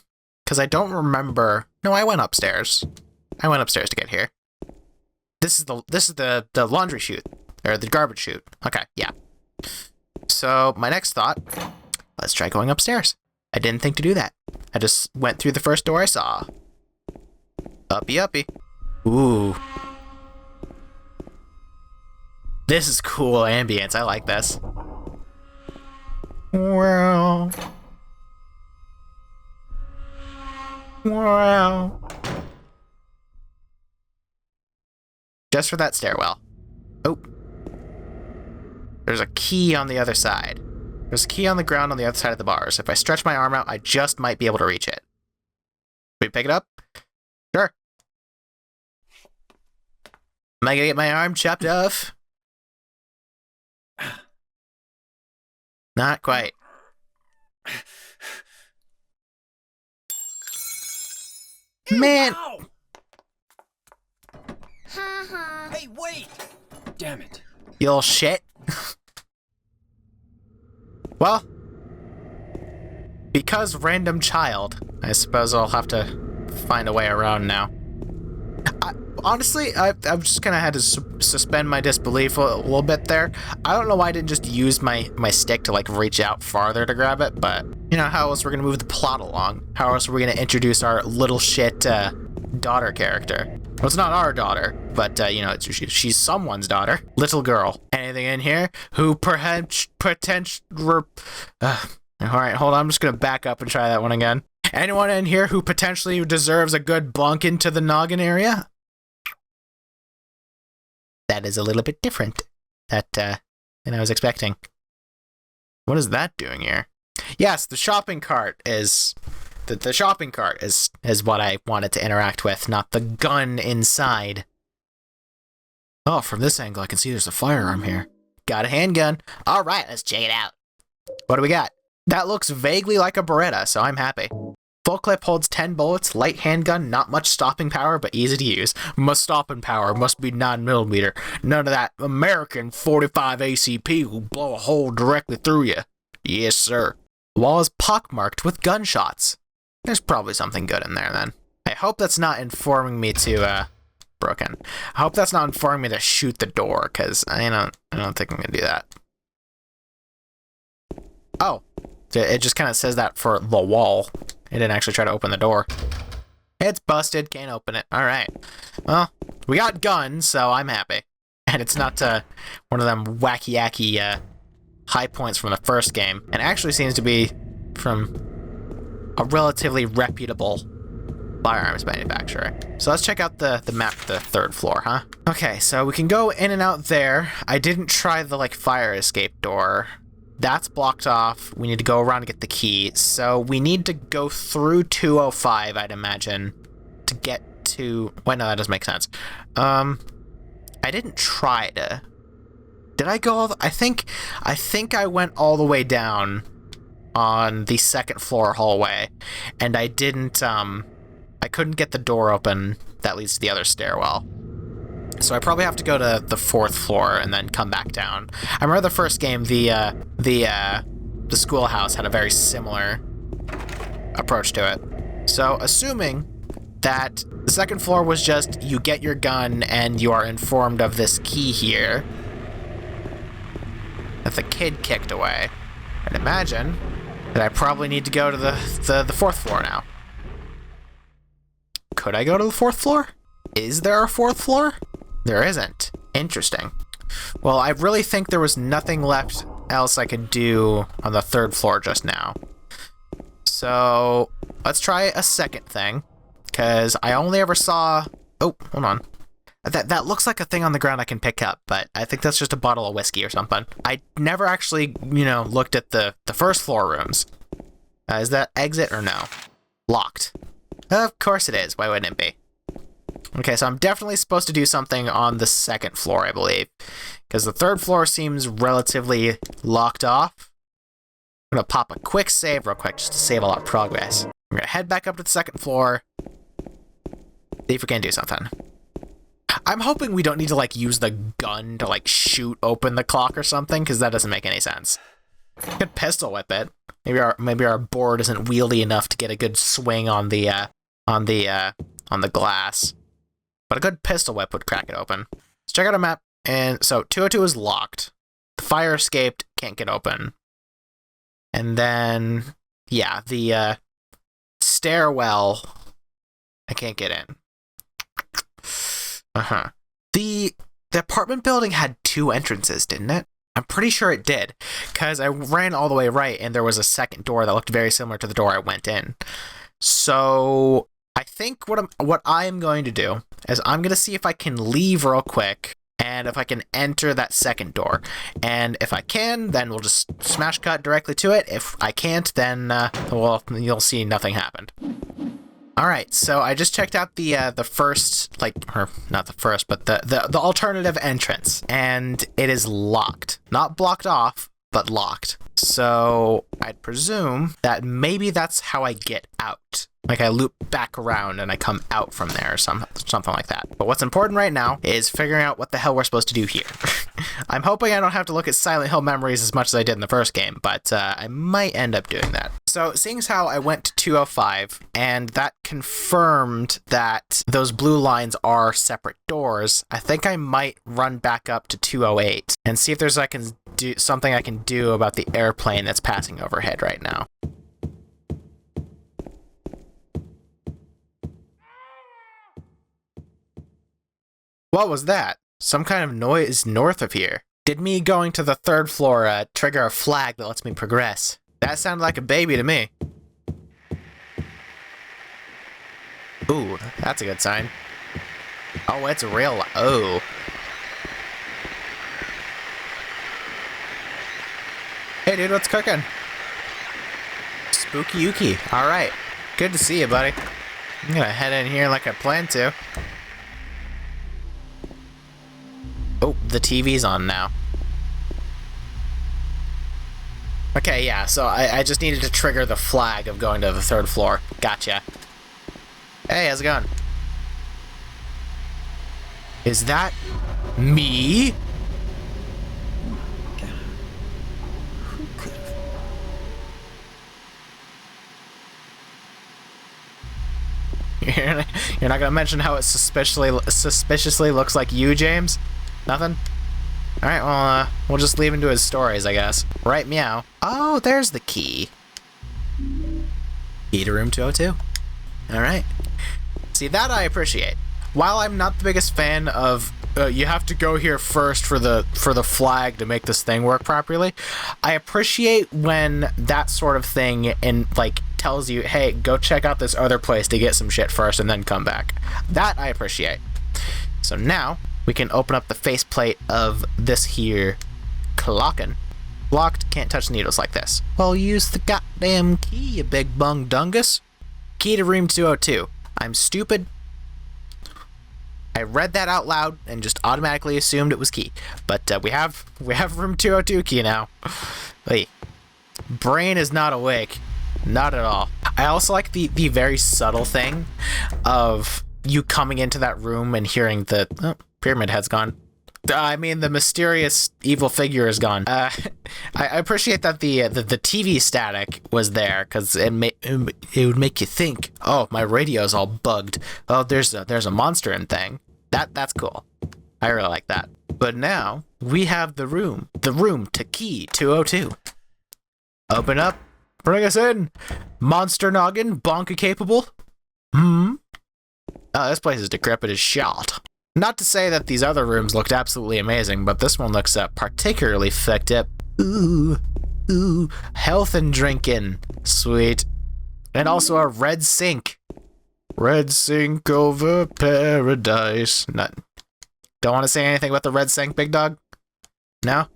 Because I don't remember. No, I went upstairs. I went upstairs to get here. This is the laundry chute, or the garbage chute. Okay, yeah. So my next thought, let's try going upstairs. I didn't think to do that. I just went through the first door I saw. Uppy uppy. Ooh. This is cool ambience. I like this. Wow. Wow. Just for that stairwell. Oh. There's a key on the other side. There's a key on the ground on the other side of the bars. If I stretch my arm out, I just might be able to reach it. We pick it up? Sure. Am I gonna get my arm chopped off? Not quite. Man! Ow! Hey, wait! Damn it. You little shit. Well, because random child, I suppose I'll have to find a way around now. Honestly, I've just kind of had to suspend my disbelief a little bit there. I don't know why I didn't just use my stick to like reach out farther to grab it, but you know, how else we're gonna move the plot along? How else are we gonna introduce our little shit daughter character? Well, it's not our daughter, but you know, she's someone's daughter. Little girl. Anything in here who perhaps all right, hold on. I'm just gonna back up and try that one again. Anyone in here who potentially deserves a good bonk into the noggin area? That is a little bit different than I was expecting. What is that doing here? Yes, the shopping cart is... The shopping cart is what I wanted to interact with, not the gun inside. Oh, from this angle I can see there's a firearm here. Got a handgun. All right, let's check it out. What do we got? That looks vaguely like a Beretta, so I'm happy. Full clip holds 10 bullets, light handgun, not much stopping power, but easy to use. Stopping power must be 9mm. None of that American 45 ACP will blow a hole directly through you. Yes, sir. The wall is pockmarked with gunshots. There's probably something good in there, then. I hope that's not informing me to, broken. I hope that's not informing me to shoot the door, because I don't think I'm gonna do that. Oh. It just kind of says that for the wall. It didn't actually try to open the door. It's busted. Can't open it. All right. Well, we got guns, so I'm happy. And it's not one of them wacky-yacky high points from the first game. And actually seems to be from a relatively reputable firearms manufacturer. So let's check out the map for the 3rd floor, huh? Okay, so we can go in and out there. I didn't try the like fire escape door. That's blocked off. We need to go around and get the key. So we need to go through 205, I'd imagine, to get to... Wait, no, that doesn't make sense. I didn't try to... Did I go all the... I think I went all the way down on the 2nd floor hallway, and I didn't, I couldn't get the door open that leads to the other stairwell. So I probably have to go to the 4th floor and then come back down. I remember the first game, the schoolhouse had a very similar approach to it. So assuming that the 2nd floor was just you get your gun and you are informed of this key here that the kid kicked away, I'd imagine that I probably need to go to the 4th floor now. Could I go to the 4th floor? Is there a 4th floor? There isn't. Interesting. Well, I really think there was nothing left else I could do on the 3rd floor just now. So let's try a second thing, because I only ever saw... Oh, hold on. That looks like a thing on the ground I can pick up, but I think that's just a bottle of whiskey or something. I never actually, looked at the 1st floor rooms. Is that exit or no? Locked. Of course it is. Why wouldn't it be? Okay, so I'm definitely supposed to do something on the 2nd floor, I believe, because the 3rd floor seems relatively locked off. I'm going to pop a quick save real quick just to save a lot of progress. I'm going to head back up to the 2nd floor, see if we can do something. I'm hoping we don't need to, like, use the gun to, like, shoot open the clock or something, because that doesn't make any sense. Could pistol whip it. Maybe our board isn't wieldy enough to get a good swing on the glass. But a good pistol whip would crack it open. Let's check out a map. And so 202 is locked. The fire escaped, can't get open. And then, yeah, the stairwell, I can't get in. The apartment building had 2 entrances, didn't it? I'm pretty sure it did, because I ran all the way right and there was a 2nd door that looked very similar to the door I went in. So I think what I'm going to do is I'm going to see if I can leave real quick and if I can enter that 2nd door. And if I can, then we'll just smash cut directly to it. If I can't, then well, you'll see nothing happened. Alright, so I just checked out the first, or not the first, but the alternative entrance, and it is locked. Not blocked off, but locked. So I'd presume that maybe that's how I get out. Like I loop back around and I come out from there or something like that. But what's important right now is figuring out what the hell we're supposed to do here. I'm hoping I don't have to look at Silent Hill memories as much as I did in the first game, but I might end up doing that. So seeing as how I went to 205 and that confirmed that those blue lines are separate doors, I think I might run back up to 208 and see if there's something I can do about the airplane that's passing overhead right now. What was that? Some kind of noise north of here. Did me going to the 3rd floor trigger a flag that lets me progress? That sounded like a baby to me. Ooh, that's a good sign. Oh, it's real. Oh. Hey, dude, what's cooking? Spooky Yuki. All right. Good to see you, buddy. I'm gonna head in here like I planned to. Oh, the TV's on now. Okay, yeah, so I just needed to trigger the flag of going to the 3rd floor. Gotcha. Hey, how's it going? Is that me? God. Who could have? You're not gonna mention how it suspiciously looks like you, James? Nothing? Alright, well, we'll just leave him to his stories, I guess. Right, meow. Oh, there's the key. Key to room 202. Alright. See, that I appreciate. While I'm not the biggest fan of you have to go here first for the flag to make this thing work properly, I appreciate when that sort of thing tells you, hey, go check out this other place to get some shit first and then come back. That I appreciate. So now we can open up the faceplate of this here clockin'. Locked, can't touch needles like this. Well, use the goddamn key, you big bung dungus. Key to room 202. I'm stupid. I read that out loud and just automatically assumed it was key. But we have room 202 key now. Wait. Brain is not awake. Not at all. I also like the very subtle thing of you coming into that room and hearing the... Oh, Pyramid Head's gone. I mean, the mysterious evil figure is gone. I appreciate that the TV static was there, because it would make you think, oh, my radio's all bugged. Oh, there's a monster in thing. That's cool. I really like that. But now we have the room to key 202. Open up, bring us in. Monster noggin, bonka capable. Oh, this place is decrepit as shit. Not to say that these other rooms looked absolutely amazing, but this one looks particularly fucked up. Ooh, health and drinking, sweet. And also a red sink. Red sink over paradise. Don't want to say anything about the red sink, big dog? No?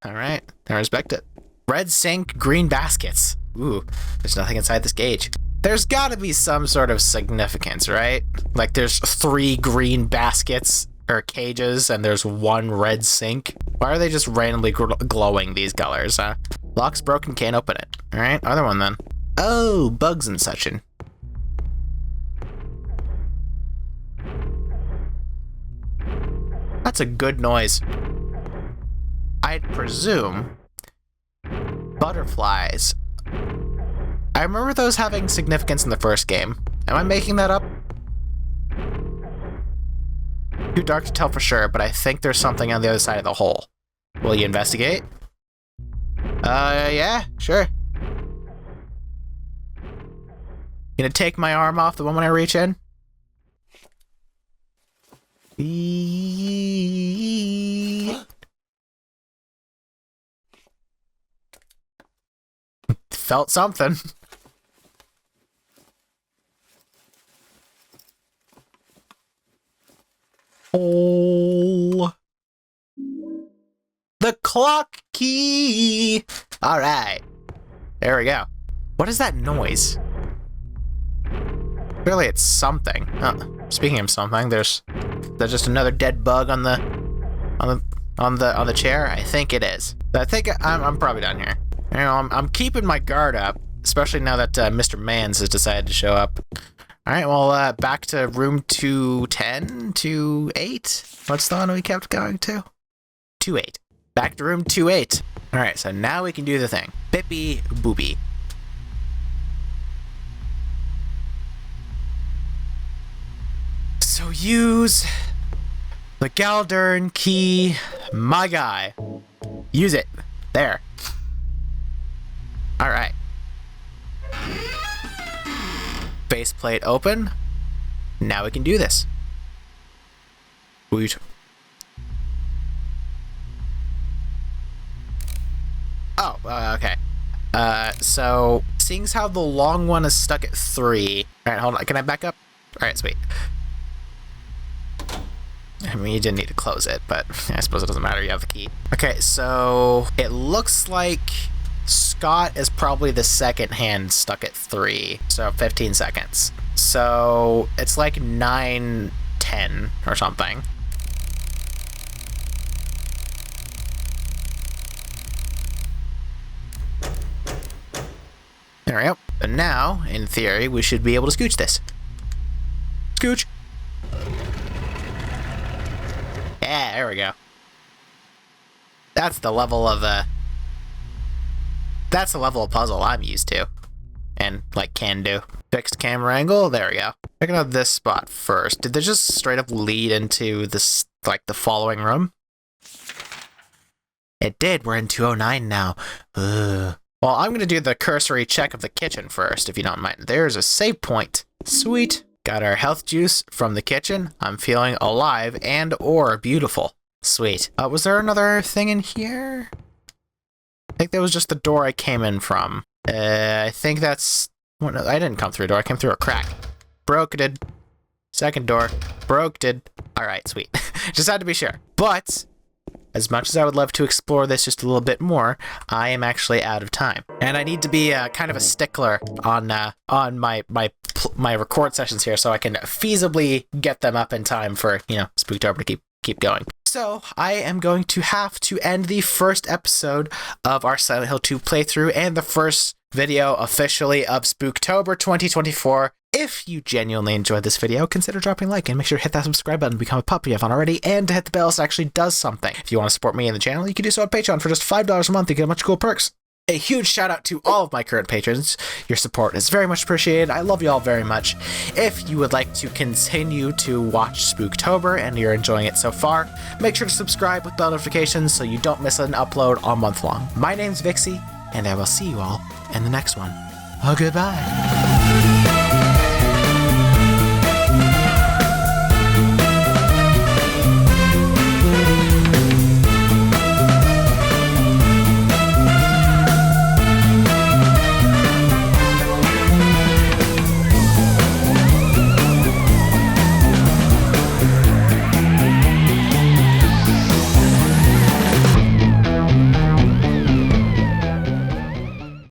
Alright, I respect it. Red sink, green baskets. Ooh, there's nothing inside this gauge. There's gotta be some sort of significance, right? Like there's 3 green baskets or cages and there's 1 red sink. Why are they just randomly glowing these colors, huh? Lock's broken, can't open it. Alright, other one then. Oh, bugs and suchin'. That's a good noise. I'd presume butterflies. I remember those having significance in the first game. Am I making that up? Too dark to tell for sure, but I think there's something on the other side of the hole. Will you investigate? Yeah, sure. Gonna take my arm off the moment I reach in? Felt something. Oh. The clock key. All right. There we go. What is that noise? Clearly it's something. Oh, speaking of something, there's just another dead bug on the chair. I think it is. I think I'm probably done here. You know, I'm keeping my guard up, especially now that Mr. Mans has decided to show up. All right, well, back to room 210, 28. What's the one we kept going to? 28. Back to room 28. All right, so now we can do the thing. Bippy boopy. So use the Galdern key, my guy. Use it. There. All right. Faceplate open. Now we can do this. Sweet. Oh, okay. So, seeing as how the long one is stuck at 3. Alright, hold on. Can I back up? Alright, sweet. I mean, you didn't need to close it, but I suppose it doesn't matter. You have the key. Okay, so it looks like Scott is probably the second hand stuck at 3. So 15 seconds. So it's like 9:10 or something. There we go. And now, in theory, we should be able to scooch this. Scooch. Yeah, there we go. That's the level of puzzle I'm used to. And, like, can do. Fixed camera angle, there we go. Checking out this spot first. Did they just straight up lead into this, like, the following room? It did, we're in 209 now. Ugh. Well, I'm gonna do the cursory check of the kitchen first, if you don't mind. There's a save point. Sweet. Got our health juice from the kitchen. I'm feeling alive and or beautiful. Sweet. Was there another thing in here? I think that was just the door I came in from. I think that's... Well, no, I didn't come through a door. I came through a crack. Broke it. Second door. Broke it. Alright, sweet. Just had to be sure. But, as much as I would love to explore this just a little bit more, I am actually out of time. And I need to be kind of a stickler on my record sessions here so I can feasibly get them up in time for, Spooktober to keep going. So, I am going to have to end the first episode of our Silent Hill 2 playthrough and the first video officially of Spooktober 2024. If you genuinely enjoyed this video, consider dropping a like and make sure to hit that subscribe button to become a pup if you haven't already, and to hit the bell so it actually does something. If you want to support me and the channel, you can do so on Patreon for just $5 a month. You get a bunch of cool perks. A huge shout out to all of my current patrons. Your support is very much appreciated. I love you all very much. If you would like to continue to watch Spooktober and you're enjoying it so far, make sure to subscribe with bell notifications so you don't miss an upload all month long. My name's Vixie, and I will see you all in the next one. Goodbye.